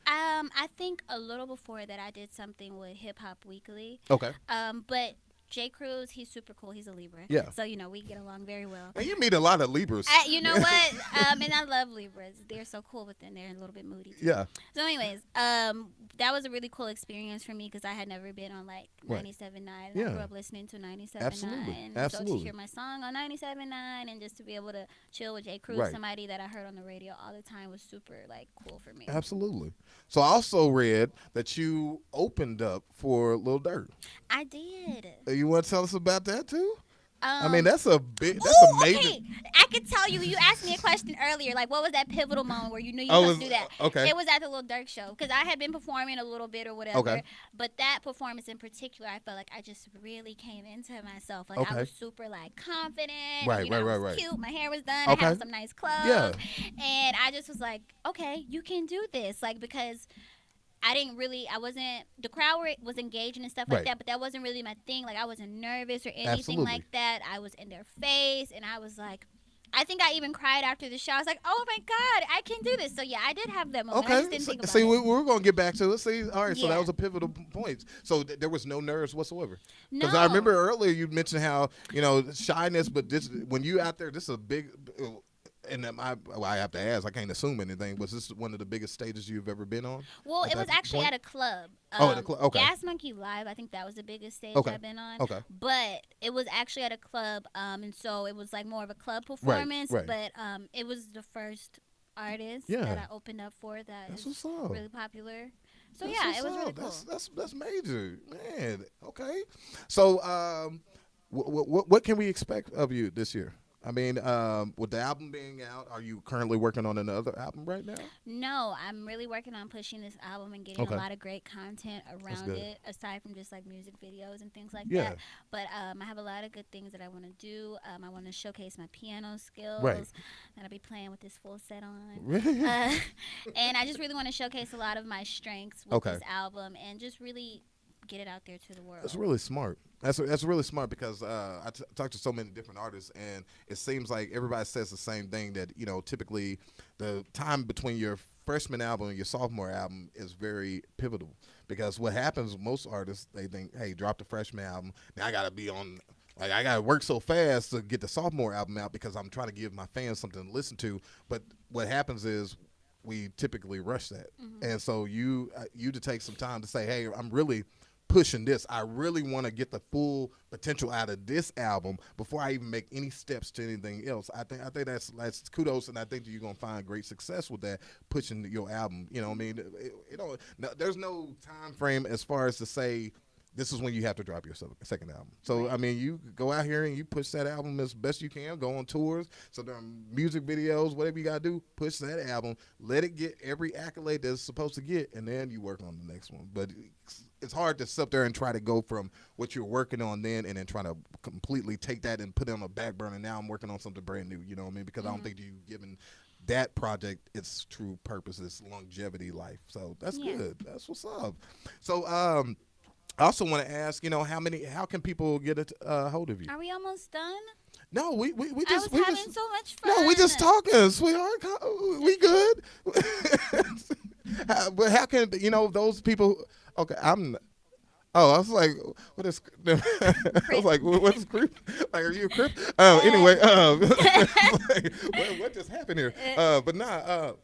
I think a little before that I did something with Hip Hop Weekly. Okay. But Jay Cruz, he's super cool. He's a Libra. Yeah. So, you know, we get along very well. And you meet a lot of Libras. You know what? And I love Libras. They're so cool, but then they're a little bit moody too. Yeah. So, anyways, that was a really cool experience for me because I had never been on like Right. 97.9. Yeah. I grew up listening to 97.9. Absolutely. And Absolutely. so to hear my song on 97.9 and just to be able to chill with Jay Cruz, Right. somebody that I heard on the radio all the time, was super like cool for me. Absolutely. So I also read that you opened up for Lil Durk. I did. You want to tell us about that too? I Um, mean, that's a major. Okay. I could tell you. You asked me a question earlier, like what was that pivotal moment where you knew you Oh, were supposed to do that? okay. It was at the Lil Durk show because I had been performing a little bit or whatever. Okay. But that performance in particular, I felt like I just really came into myself. Like Okay. I was super like confident. Right, you know, right, I was right. cute. My hair was done. I Okay. had some nice clothes. Yeah. And I just was like, okay, you can do this. Like because the crowd was engaging and stuff like Right. that, but that wasn't really my thing. Like, I wasn't nervous or anything Absolutely. like that. I was in their face, and I was like, I think I even cried after the show. I was like, oh my God, I can do this. So, yeah, I did have that moment. I just Okay. didn't think about See, it. we're going to get back to it. See, all right. So that Yeah. was a pivotal point. So there was no nerves whatsoever. No. Because I remember earlier you mentioned how shyness, but this when you out there, this is a big. And I have to ask. I can't assume anything. Was this one of the biggest stages you've ever been on? Well, at it was that actually point? at a club. Oh, at a club. Okay. Gas Monkey Live, I think that was the biggest stage Okay. I've been on. Okay. But it was actually at a club, and so it was like more of a club performance. right. But it was the first artist Yeah. that I opened up for That's is what's up. really popular. So That's yeah, what's it was really up. cool. That's major, man. Okay. So what can we expect of you this year? I mean, with the album being out, are you currently working on another album right now? No, I'm really working on pushing this album and getting Okay. a lot of great content around good. it, aside from just like music videos and things like Yeah. that. But I have a lot of good things that I want to do. I want to showcase my piano skills. Right. That I'll be playing with this full set on. Really? And I just really want to showcase a lot of my strengths with Okay. this album and just really get it out there to the world. That's really smart. That's really smart because I talk to so many different artists, and it seems like everybody says the same thing, that typically the time between your freshman album and your sophomore album is very pivotal, because what happens with most artists, they think, hey, drop the freshman album, now I gotta be on. Like, I gotta work so fast to get the sophomore album out because I'm trying to give my fans something to listen to. But what happens is we typically rush that, and so you to take some time to say, hey, I'm really pushing this. I really want to get the full potential out of this album before I even make any steps to anything else. I think that's kudos, and I think that you're gonna find great success with that, pushing your album. You know what I mean? There's no time frame as far as to say this is when you have to drop your second album. So, I mean, you go out here and you push that album as best you can, go on tours, so there are music videos, whatever you got to do, push that album, let it get every accolade that it's supposed to get, and then you work on the next one. But it's hard to sit there and try to go from what you're working on then and then try to completely take that and put it on a back burner. Now I'm working on something brand new, you know what I mean? Because I don't think you've given that project its true purpose, its longevity life. So that's good. That's what's up. So, I also want to ask, how can people get a hold of you? Are we almost done? No, we I just was having so much fun. no, we just talking, sweetheart. We good. But how can those people? Okay, I was like, what is? I was like, what is creep? Like, are you a creep? Anyway, like, what just happened here? But nah.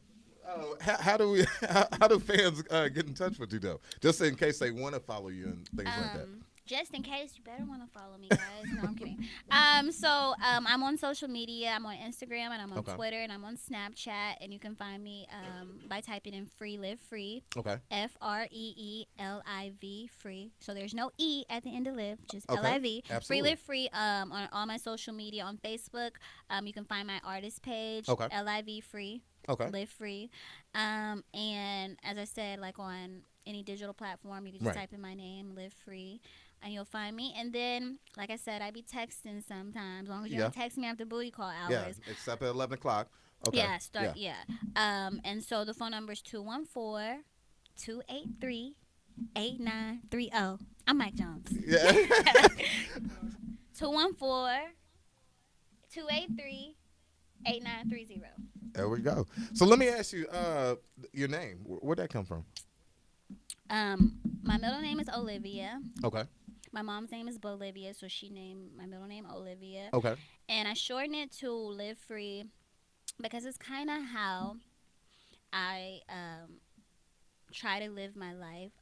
How do fans get in touch with you though? Just in case they want to follow you and things like that. Just in case, you better want to follow me, guys. No, I'm kidding. So I'm on social media. I'm on Instagram, and I'm on Twitter, and I'm on Snapchat. And you can find me by typing in Free Live Free. Okay. FREELIV Free. So there's no E at the end of live, just Okay. LIV. Free Absolutely. Live Free. On all my social media, on Facebook, you can find my artist page. Okay. LIV Free. Okay. Live Free. And as I said, like on any digital platform, you can just Right. type in my name, Live Free, and you'll find me. And then, like I said, I be texting sometimes. As long as you don't text me after booty call hours. Yeah, except at 11 o'clock. Okay. Yeah. And so the phone number is 214-283-8930. I'm Mike Jones. Yeah. 214-283-8930. There we go. So let me ask you, your name. Where'd that come from? My middle name is Olivia. Okay. My mom's name is Bolivia, so she named my middle name Olivia. Okay. And I shorten it to Live Free because it's kind of how I try to live my life.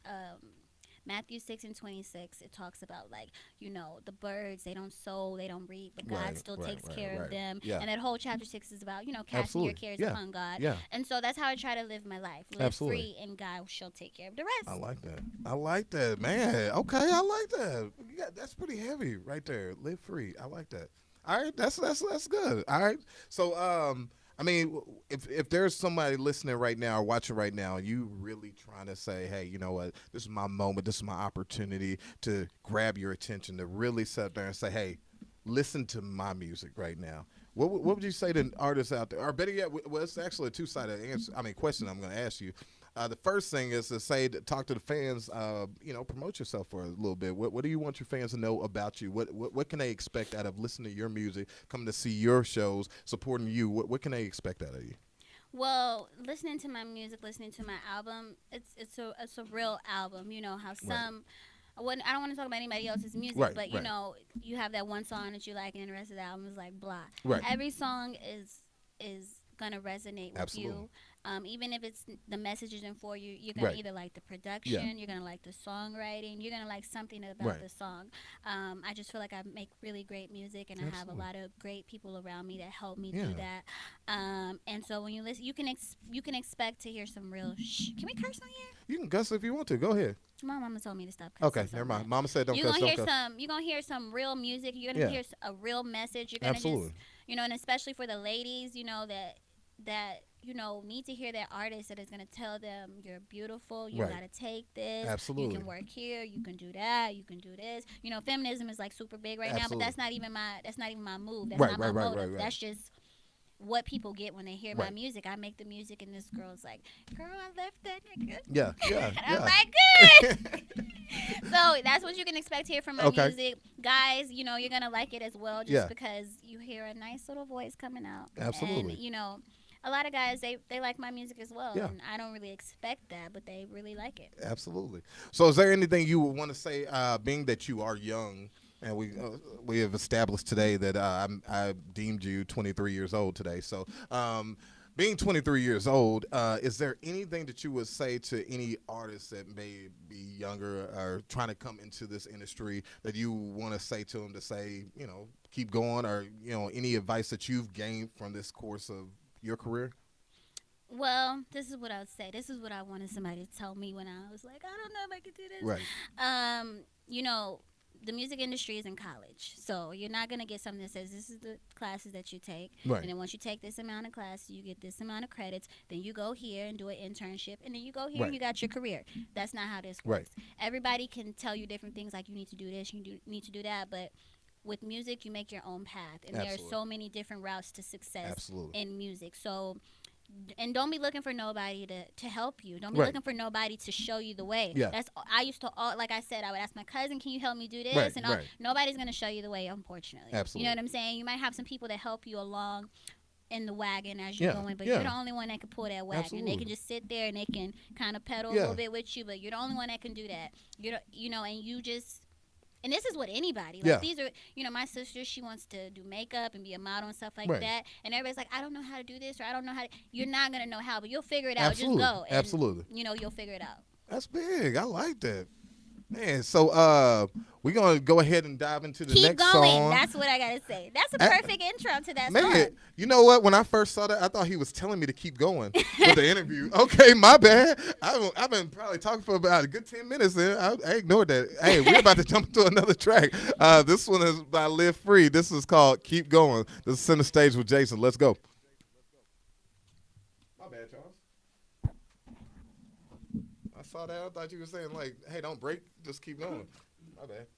Matthew 6:26, it talks about, like, the birds, they don't sow, they don't reap, but God still takes care of them. Yeah. And that whole chapter 6 is about, casting your cares upon God. Yeah. And so that's how I try to live my life. Live Absolutely. free, and God shall take care of the rest. I like that, man. Okay, I like that. Yeah, that's pretty heavy right there. Live free. I like that. All right, that's good. All right. So, I mean, if there's somebody listening right now or watching right now, you really trying to say, hey, you know what, this is my moment, this is my opportunity to grab your attention, to really sit there and say, hey, listen to my music right now. What would you say to artists out there? Or better yet, well, it's actually a two-sided question I'm going to ask you. The first thing is to say, talk to the fans, promote yourself for a little bit. What do you want your fans to know about you? What can they expect out of listening to your music, coming to see your shows, supporting you? What can they expect out of you? Well, listening to my music, listening to my album, it's a real album. You know how some, I don't want to talk about anybody else's music, but you have that one song that you like, and the rest of the album is like blah. Right. Every song is gonna resonate with Absolutely. you. Even if it's the message isn't for you, you're gonna either like the production, you're gonna like the songwriting, you're gonna like something about the song. I just feel like I make really great music, and I have a lot of great people around me that help me do that. And so when you listen, you can expect to hear some real. Can we curse on here? You can cuss if you want to. Go ahead. My mama told me to stop cussing. Okay, so never mind. much. Mama said don't cuss. Don't cuss. You're gonna hear some real music. You're gonna hear a real message. You're gonna Absolutely. You know, and especially for the ladies, you know, that you know need to hear that artist that is going to tell them you're beautiful, you Right. got to take this, Absolutely. you can work here, you can do that, you can do this. You know, feminism is like super big right now, Absolutely. but that's not even my move. That's Right, not my right, right, motive. right. That's just what people get when they hear my Right. music. I make the music and this girl's like, girl, I left that nigga. Yeah, yeah, And I'm yeah. like, good. So that's what you can expect here from my Okay. music. Guys, you know, you're going to like it as well just Yeah. because you hear a nice little voice coming out. Absolutely. And, you know, a lot of guys, they like my music as well. Yeah. And I don't really expect that, but they really like it. Absolutely. So, is there anything you would want to say, being that you are young, and we have established today that I deemed you 23 years old today. So, being 23 years old, is there anything that you would say to any artists that may be younger or trying to come into this industry that you want to say to them to say, you know, keep going, or you know, any advice that you've gained from this course of your career? Well, this is what I would say. This is what I wanted somebody to tell me when I was like, I don't know if I could do this. Right. You know, the music industry is in college, so you're not gonna get something that says this is the classes that you take, Right. and then once you take this amount of classes, you get this amount of credits. Then you go here and do an internship, and then you go here Right. and you got your career. That's not how this Right. works. Everybody can tell you different things, like you need to do this, need to do that, but with music, you make your own path, and there are Absolutely. so many different routes to success Absolutely. in music. So. And don't be looking for nobody to help you. Don't be Right. looking for nobody to show you the way. Yeah. That's I used to like I said, I would ask my cousin, "Can you help me do this?" Right, And right. nobody's gonna show you the way, unfortunately. Absolutely. You know what I'm saying? You might have some people that help you along in the wagon as you're Yeah, going, but yeah. you're the only one that can pull that wagon. Absolutely. They can just sit there and they can kind of pedal Yeah. a little bit with you, but you're the only one that can do that. You know, and you just. And this is with anybody. Like Yeah. these are, you know, my sister, she wants to do makeup and be a model and stuff like Right. that. And everybody's like, I don't know how to do this, or I don't know how to. You're not going to know how, but you'll figure it out. Absolutely. Just go. And, Absolutely. You know, you'll figure it out. That's big. I like that. Man, so we're gonna go ahead and dive into the Keep next going. song. That's what I gotta say. That's a Uh, perfect intro to that Man, song. you know what? When I first saw that, I thought he was telling me to keep going with the interview. Okay, my bad. I've been probably talking for about a good 10 minutes, and I ignored that. Hey, we're about to jump into another track. This one is by Live Free. This is called Keep Going. This is Center Stage with Jason. Let's go. My bad, Charles. I saw that. I thought you were saying, like, hey, don't break. Just keep going. My bad.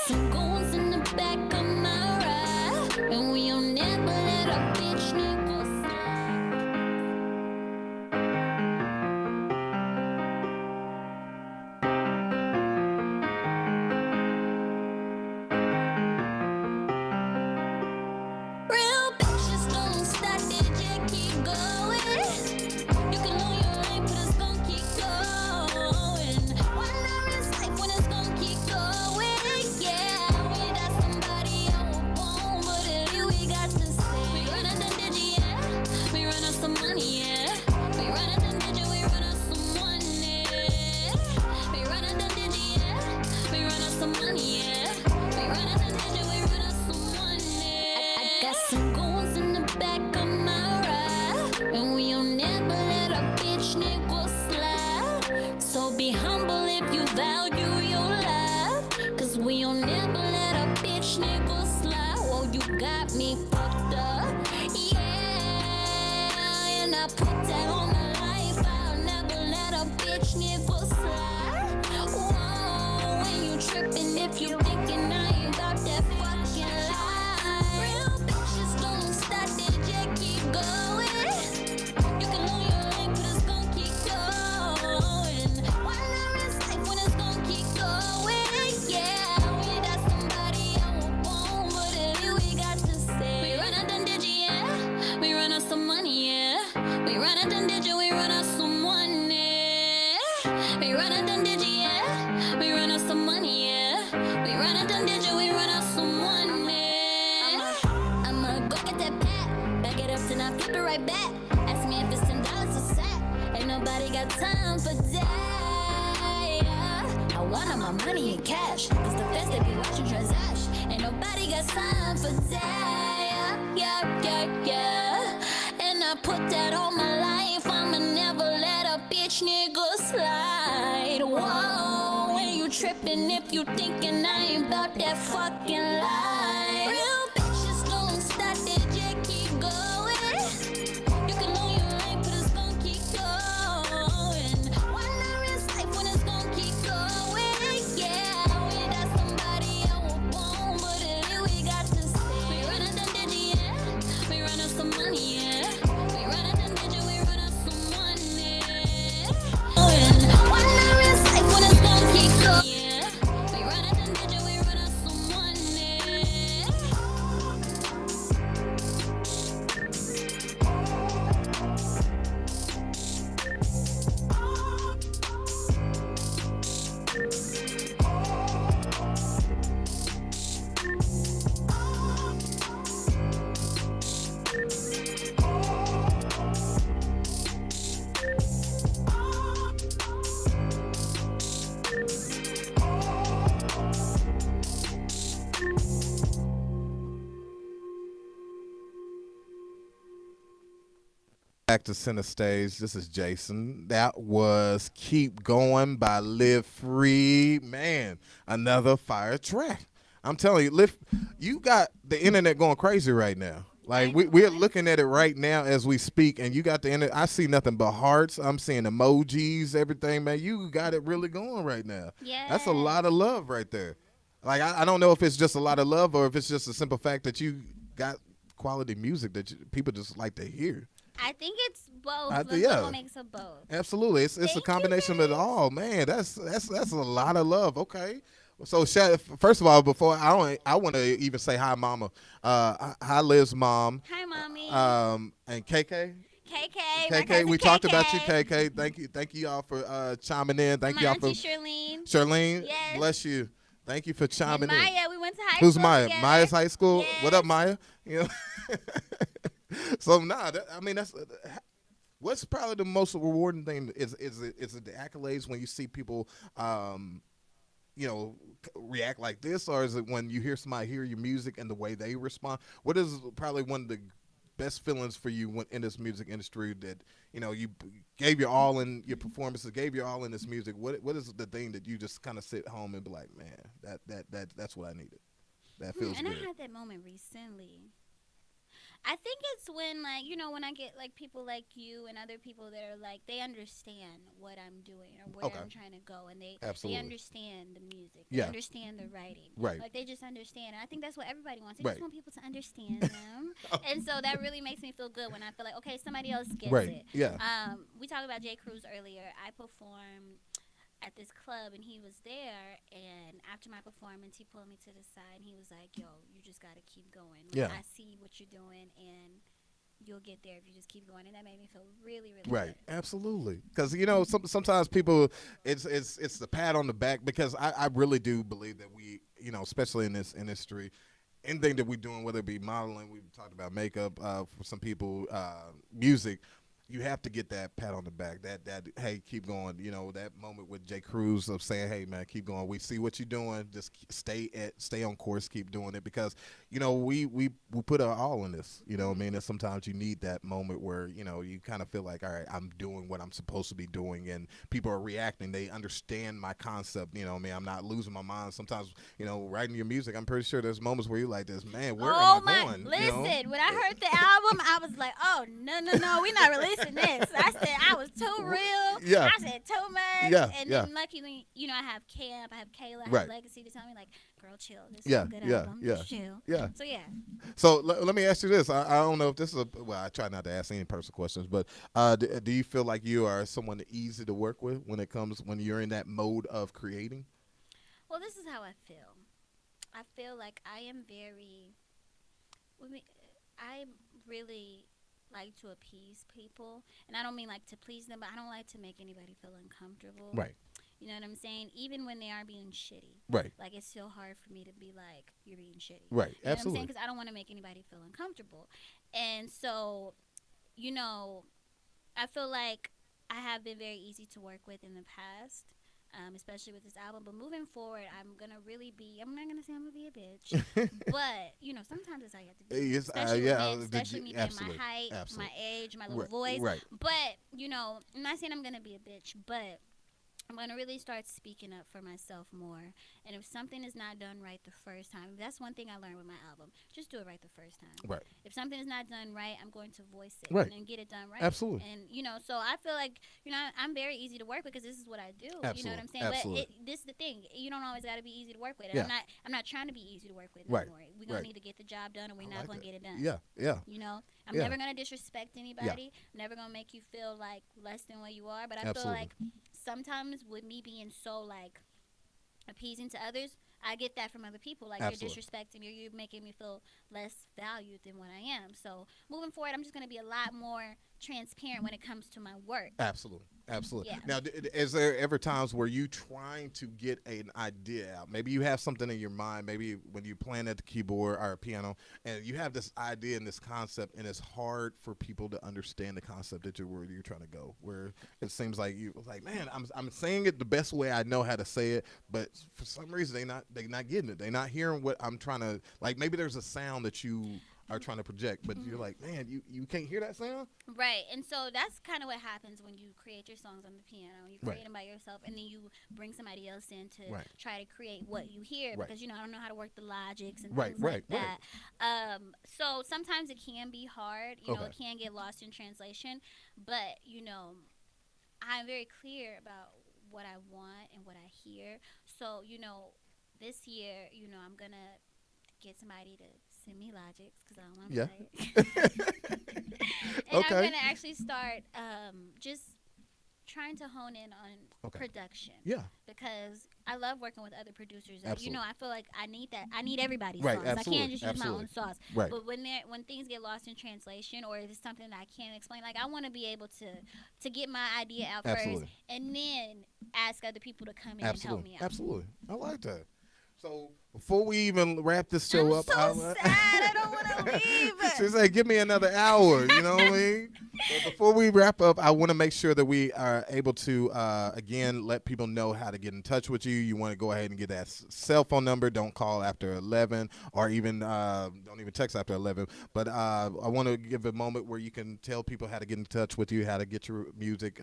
Some goons in the back of my ride, and we'll never let a bitch nigga slide. Real bitches don't stop, they just keep going. You can know your life, but it's gon' keep going. One hour is life when it's gon' keep going. Yeah, we got somebody I would want, but if we got to say, we run out the digi, yeah. We run out some money, yeah. We run out the digi, we run out some money. We run out the digi, yeah. We run out some money, yeah. We run out the digi, we run out some money. I got some goons in the back of my ride, and we'll never let a bitch nigga slide. So be humble if you value your life, cause we'll never let a bitch nigga slide. Oh, you got me fucked up, yeah. And I put that on my life, I'll never let a bitch nigga slide. Whoa, when you trippin', if you thinking I ain't got that fucking life. Real bitches don't stop, they just keep going. You can know your life, but it's gon' keep going. One hour is life when it's gon' keep going. Yeah, we got somebody I would want, but if we got to say, we run out the digi, yeah. We run out some money, yeah. We run out the digi, we run out some money. We run out the digi, yeah. We run out some money, yeah. We run it right back. Ask me if it's $10 a set. Ain't nobody got time for that. I want all my money in cash, cause the feds they be watching transaction. Ain't nobody got time for that. Yeah. And I put that on my life. I'ma never let a bitch nigga slide. Whoa, when you trippin' if you thinkin' I ain't about that fucking life. Real bitches don't stop, they just keep going. You can know your life, but it's gon' keep going. Why not risk life when it's gon' keep going? Yeah, we got somebody I will born, but here we got to stay. We run out the digit, yeah. We run out some money, yeah. We run out the digit, we run out some money. Why not risk life when it's gon' keep going? Yeah, we run out the digit, we run out some money. Back to center stage. This is Jason. That was "Keep Going" by Live Free. Man, another fire track. I'm telling you, you got the internet going crazy right now. Like we're looking at it right now as we speak, and you got the internet. I see nothing but hearts. I'm seeing emojis, everything, man. You got it really going right now. Yeah. That's a lot of love right there. Like I don't know if it's just a lot of love or if it's just a simple fact that you got quality music that people just like to hear. I think it's both. Yeah. What makes it both? Absolutely, it's a Thank you, combination of it Grace. all, man. That's a lot of love. Okay, so first of all, before I want to even say hi, Mama. Hi, Liv's mom. Hi, mommy. And KK. KK. My KK, cousin we talked about you, KK. KK. Thank you y'all for chiming in. Thank My y'all auntie for Charlene. Charlene. Yes. Bless you. Thank you for And chiming in. Maya. We went to high Who's school Maya? together. Maya's high school. What up, Yes. Maya? You know. So that's what's probably the most rewarding thing is it the accolades when you see people react like this, or is it when you hear somebody hear your music and the way they respond? What is probably one of the best feelings for you in this music industry that you gave your all in your performances, gave your all in this music? What is the thing that you just kind of sit home and be like, man, that's what I needed. That feels And good. I had that moment recently. I think it's when, when I get, people like you and other people that are, they understand what I'm doing or where Okay. I'm trying to go. And they Absolutely. understand the music. They Yeah. understand the writing. Right. They just understand. And I think that's what everybody wants. They Right. just want people to understand them. And so that really makes me feel good when I feel like, okay, somebody else gets Right. it. Yeah. We talked about J. Cruz earlier. I performed at this club and he was there, and after my performance he pulled me to the side and he was like, yo, you just got to keep going. Yeah. I see what you're doing and you'll get there if you just keep going. And that made me feel really, really Right, good. absolutely. Because sometimes people, it's the pat on the back. Because I really do believe that we, especially in this industry, anything that we're doing, whether it be modeling, we've talked about makeup, for some people, music, you have to get that pat on the back. That hey, keep going. That moment with J. Cruz of saying, hey man, keep going. We see what you're doing. Just stay on course. Keep doing it because we put our all in this. You know what I mean? And sometimes you need that moment where you kind of feel like, all right, I'm doing what I'm supposed to be doing, and people are reacting. They understand my concept. You know what I mean? I'm not losing my mind. Sometimes writing your music, I'm pretty sure there's moments where you're like this, man. Where am I going? Listen, when I heard the album, I was like, oh no, we're not releasing this. I said I was too real. Yeah. I said too much. Yeah, And yeah. then luckily, I have Camp, I have Kayla, I have Right. Legacy to tell me like, girl, chill. This Yeah, is a good yeah, album. yeah. Just chill. Yeah. So yeah. So let me ask you this. I don't know if this is I try not to ask any personal questions, but do you feel like you are someone easy to work with when you're in that mode of creating? Well, this is how I feel. I feel like I am I really like to appease people, and I don't mean like to please them, but I don't like to make anybody feel uncomfortable. Right. You know what I'm saying? Even when they are being shitty. Right. Like, it's still hard for me to be like, you're being shitty. Right. You know what I'm saying? Absolutely. Because I don't want to make anybody feel uncomfortable. And so you know, I feel like I have been very easy to work with in the past, especially with this album. But moving forward, I'm gonna really be. I'm not gonna say I'm gonna be a bitch, but you know, sometimes it's how you have to be. Yes, Especially with men, especially me being absolutely, my height, my absolutely. age, my little Right, voice. right. But you know, I'm not saying I'm gonna be a bitch, but I'm going to really start speaking up for myself more. And if something is not done right the first time, that's one thing I learned with my album. Just do it right the first time. Right. If something is not done right, I'm going to voice it Right. and get it done right. Absolutely. And, you know, so I feel like, you know, I'm very easy to work with because this is what I do. Absolutely. You know what I'm saying? Absolutely. But this is the thing. You don't always got to be easy to work with. Yeah. I'm not trying to be easy to work with Right. anymore. We're going Right. to need to get the job done, and we're I not like going to that. get it done. Yeah, yeah. You know, I'm Yeah. never going to disrespect anybody. Never going to make you feel like less than what you are. But I feel Absolutely. like sometimes with me being so like appeasing to others, I get that from other people. Like Absolutely. you're disrespecting me, or you're making me feel less valued than what I am. So moving forward, I'm just going to be a lot more transparent when it comes to my work. Absolutely. Absolutely. Yeah. Now, is there ever times where you trying to get an idea out? Maybe you have something in your mind, maybe when you playing at the keyboard or piano, and you have this idea and this concept, and it's hard for people to understand the concept that where you're trying to go, where it seems like you like, man, I'm saying it the best way I know how to say it, but for some reason they not getting it. They're not hearing what I'm trying to, like, maybe there's a sound that you are trying to project, but you're like, man, you can't hear that sound? Right, and so that's kind of what happens when you create your songs on the piano. You create Right. them by yourself, and then you bring somebody else in to Right. try to create what you hear, Right. because you know I don't know how to work the logics and Right, things right, like that. So sometimes it can be hard. You know, Okay. it can get lost in translation, but you know, I'm very clear about what I want and what I hear. So you know, this year, you know, I'm gonna get somebody to send me logics because I don't want to Yeah. play it. And Okay. I'm gonna actually start just trying to hone in on Okay. production, Yeah. because I love working with other producers. You Absolutely. know, I feel like I need that. I need everybody's Right, sauce. absolutely, I can't just use my own absolutely. sauce. Right. But when things get lost in translation, or if it's something that I can't explain, like I want to be able to get my idea out Absolutely. first, and then ask other people to come in Absolutely. and help me out. Absolutely. I like that. So before we even wrap this show I'm up, so sad. I don't want to leave. she said, "Give me another hour." You know what I mean? But before we wrap up, I want to make sure that we are able to again let people know how to get in touch with you. You want to go ahead and get that cell phone number. Don't call after 11, or even don't even text after 11. But I want to give a moment where you can tell people how to get in touch with you, how to get your music.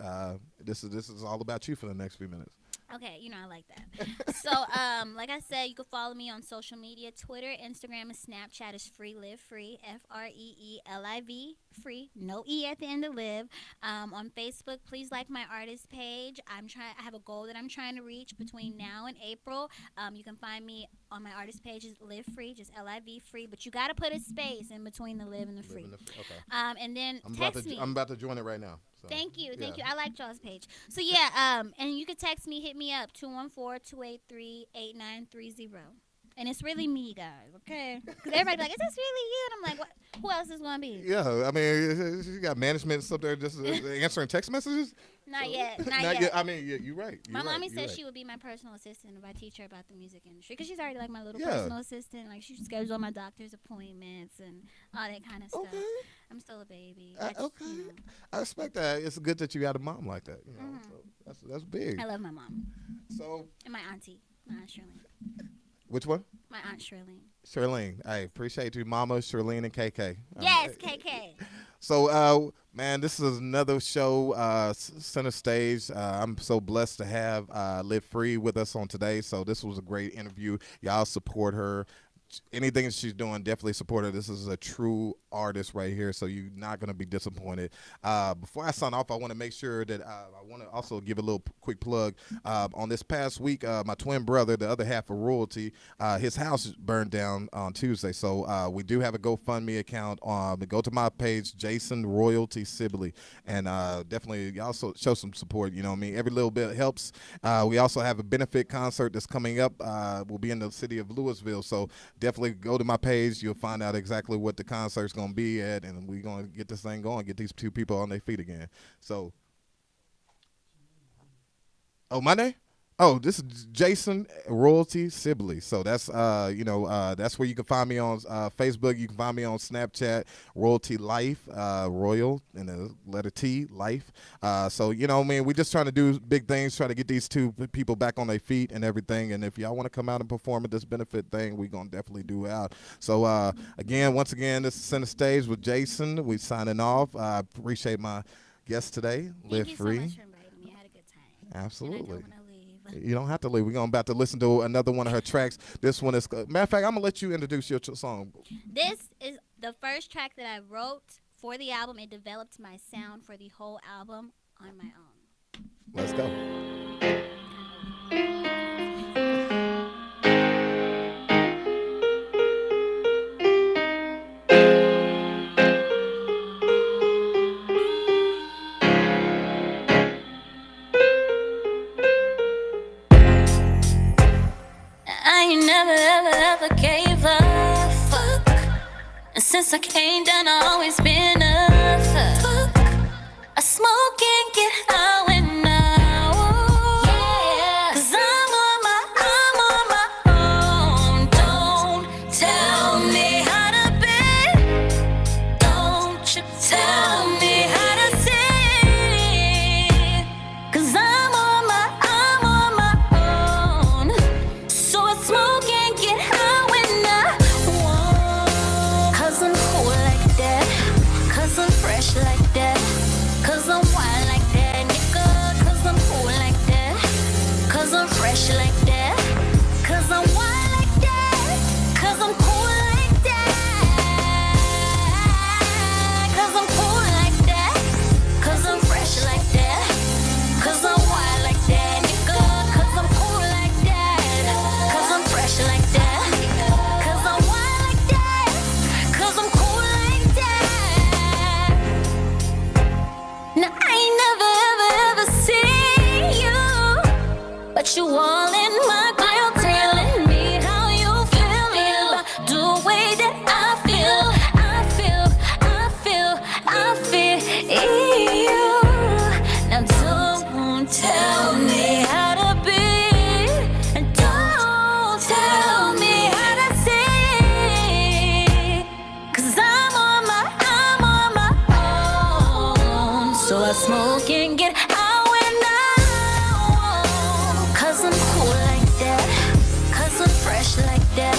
This is all about you for the next few minutes. Okay, you know I like that. So, like I said, you can follow me on social media: Twitter, Instagram, and Snapchat is Free Live Free, FREELIV Free, no E at the end of live. On Facebook, please like my artist page. I have a goal that I'm trying to reach between now and April. You can find me on my artist page is Live Free, just LIV Free, but you got to put a space in between the live and the free. Okay. And then text me. I'm about to join it right now. So, Thank you. yeah. I like y'all's page. So yeah, and you can text me, hit me up, 214-283-8930. And it's really me, guys, okay? Because everybody like, is this really you? And I'm like, what? Who else is going to be? Yeah, I mean, you got management up there just answering text messages. Not So- yet. Not yet. I mean, you're right. My mommy said right. she would be my personal assistant if I teach her about the music industry. Because she's already like my little Yeah. personal assistant. Like, she schedules all my doctor's appointments and all that kind of stuff. Okay. I'm still a baby. Okay. You know, I respect that. It's good that you got a mom like that. You know, so that's big. I love my mom. So, And my auntie, my Aunt Shirlene. which one? My Aunt Shirlene. Charlene. I appreciate you, Mama, Charlene, and KK. Yes, KK. So, man, this is another show, Center Stage. I'm so blessed to have Live Free with us on today. So this was a great interview. Y'all support her. Anything that she's doing, definitely support her. This is a true artist right here, so you're not going to be disappointed. Before I sign off, I want to make sure that I want to also give a little quick plug. On this past week, my twin brother, the other half of Royalty, his house burned down on Tuesday. So we do have a GoFundMe account. Go to my page, Jason Royalty Sibley, and definitely also show some support. You know what I mean? Every little bit helps. We also have a benefit concert that's coming up. We'll be in the city of Louisville, so definitely go to my page. You'll find out exactly what the concert's going to be at, and we're going to get this thing going, get these two people on their feet again. So, Monday? Oh, this is Jason Royalty Sibley. So that's that's where you can find me on Facebook. You can find me on Snapchat, Royalty Life, Royal and the letter T Life. So man, we're just trying to do big things, try to get these two people back on their feet and everything. And if y'all want to come out and perform at this benefit thing, we're gonna definitely do out. So once again, this is Center Stage with Jason. We signing off. I appreciate my guest today, Live Thank you Free. so much for inviting me. I had a good time. Absolutely. And I don't want to leave. You don't have to leave. We're about to listen to another one of her tracks. This one is, matter of fact, I'm going to let you introduce your song. This is the first track that I wrote for the album. It developed my sound for the whole album on my own. Let's go. I ain't never, ever, ever gave a fuck. And since I came down, I always been a fuck. I smoke and get high when I walk. Yeah. 'Cause I'm on my own. Don't tell me how to be. Don't you tell me how to see. 'Cause I'm on my own. So I smoke and get high when I want. 'Cause I'm cool like that. 'Cause I'm fresh like that. 'Cause I'm wild like that, nigga. 'Cause I'm cool like that. 'Cause I'm fresh like that. 'Cause I'm wild like that. 'Cause I'm cool like that. 'Cause I'm cool like that. 'Cause I'm fresh like that. 'Cause I'm wild like that, nigga. 'Cause I'm cool like that. 'Cause I'm fresh like that. 'Cause I'm wild like that. 'Cause I'm cool like that. Now I ain't never, ever, ever seen you, but you all in my grill, telling me how you feel about the way that I feel. You. Now don't tell me how to be, and don't tell me how to say. 'Cause I'm on my own. So I smoke and get high when I want. 'Cause I'm cool like that. 'Cause I'm fresh like that.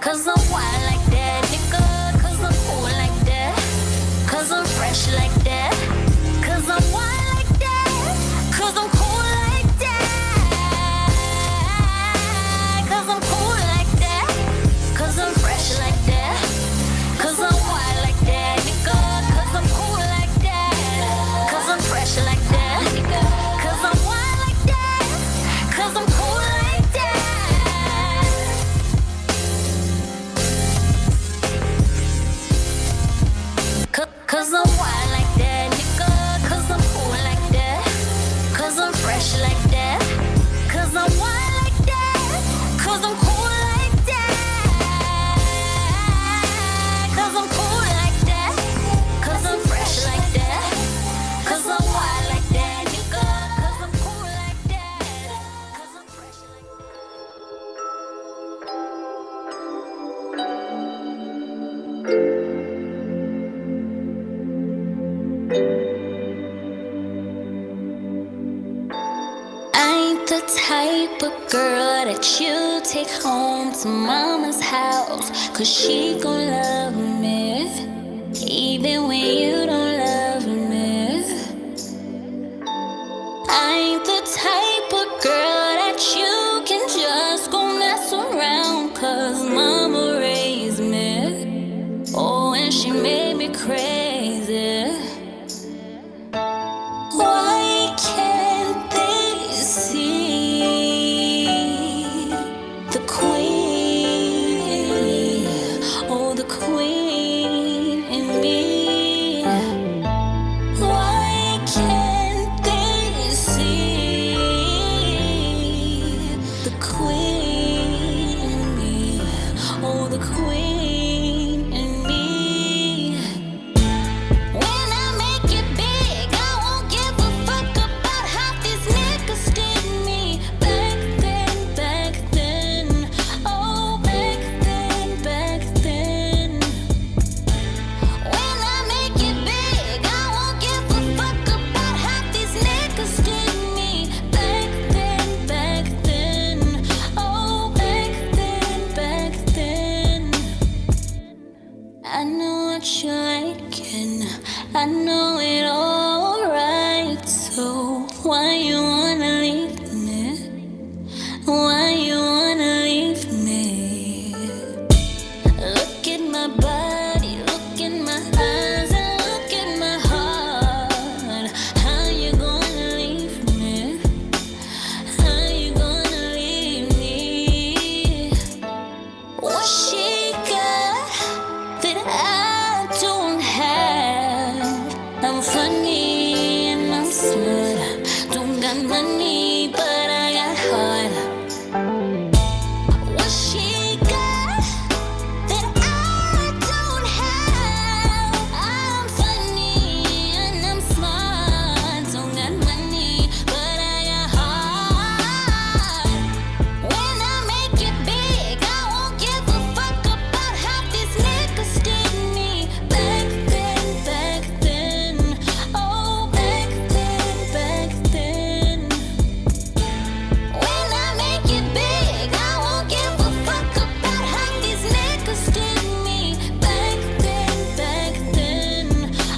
'Cause I'm wild like that, nigga. 'Cause I'm cool like that. 'Cause I'm fresh like that. 'Cause I'm wild like that. 'Cause I'm cool like that. 'Cause I'm cool like that. 'Cause I'm fresh like that. 'Cause I'm wild like that, nigga. 'Cause I'm cool like that. 'Cause I'm fresh like that, nigga. 'Cause I'm wild like that. 'Cause I'm cool like that. 'Cause I'm wild like that, nigga. 'Cause I'm cool like that. 'Cause I'm fresh like that. 'Cause I'm wild like that. 'Cause I'm cool like that. 'Cause I'm cool like that. 'Cause I'm fresh like that. 'Cause I'm wild like that, nigga. 'Cause I'm cool like that. 'Cause I'm fresh like that. I ain't the type of girl that you take home to mama's house, 'cause she gon' love me, even when you don't love me. I ain't the type of girl that you can just go mess around, 'cause mama raised me, oh, and she made me crazy. Why can't they see the queen, oh, the queen in me? Why can't they see the queen in me, oh, the queen in me? right, Ken. I know it all right. So why you wanna leave me? Why you wanna leave me? Look at my body, look in my eyes, and look at my heart. How you gonna leave me? How you gonna leave me? What she got that I don't have? I'm funny and I'm smart. Don't got money, but I got heart. What she got that I don't have? I'm funny and I'm smart. Don't got money, but I got heart. When I make it big, I won't give a fuck about how these niggas did me. Back then, oh back then. When I make it big, I won't give a fuck about how these niggas did me. Back then,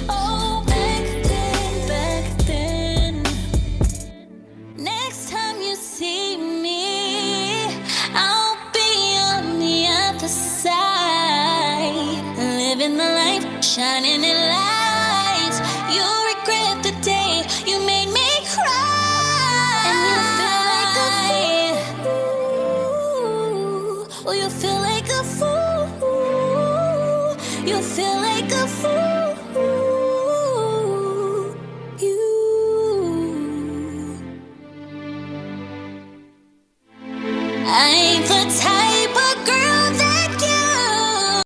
oh back then. Next time you see me, I'll be on the other side, living the life, shining in lights. You'll regret the day you made me cry, and you feel like a fool. Oh, you feel like a fool. You feel like a fool. You. I ain't the type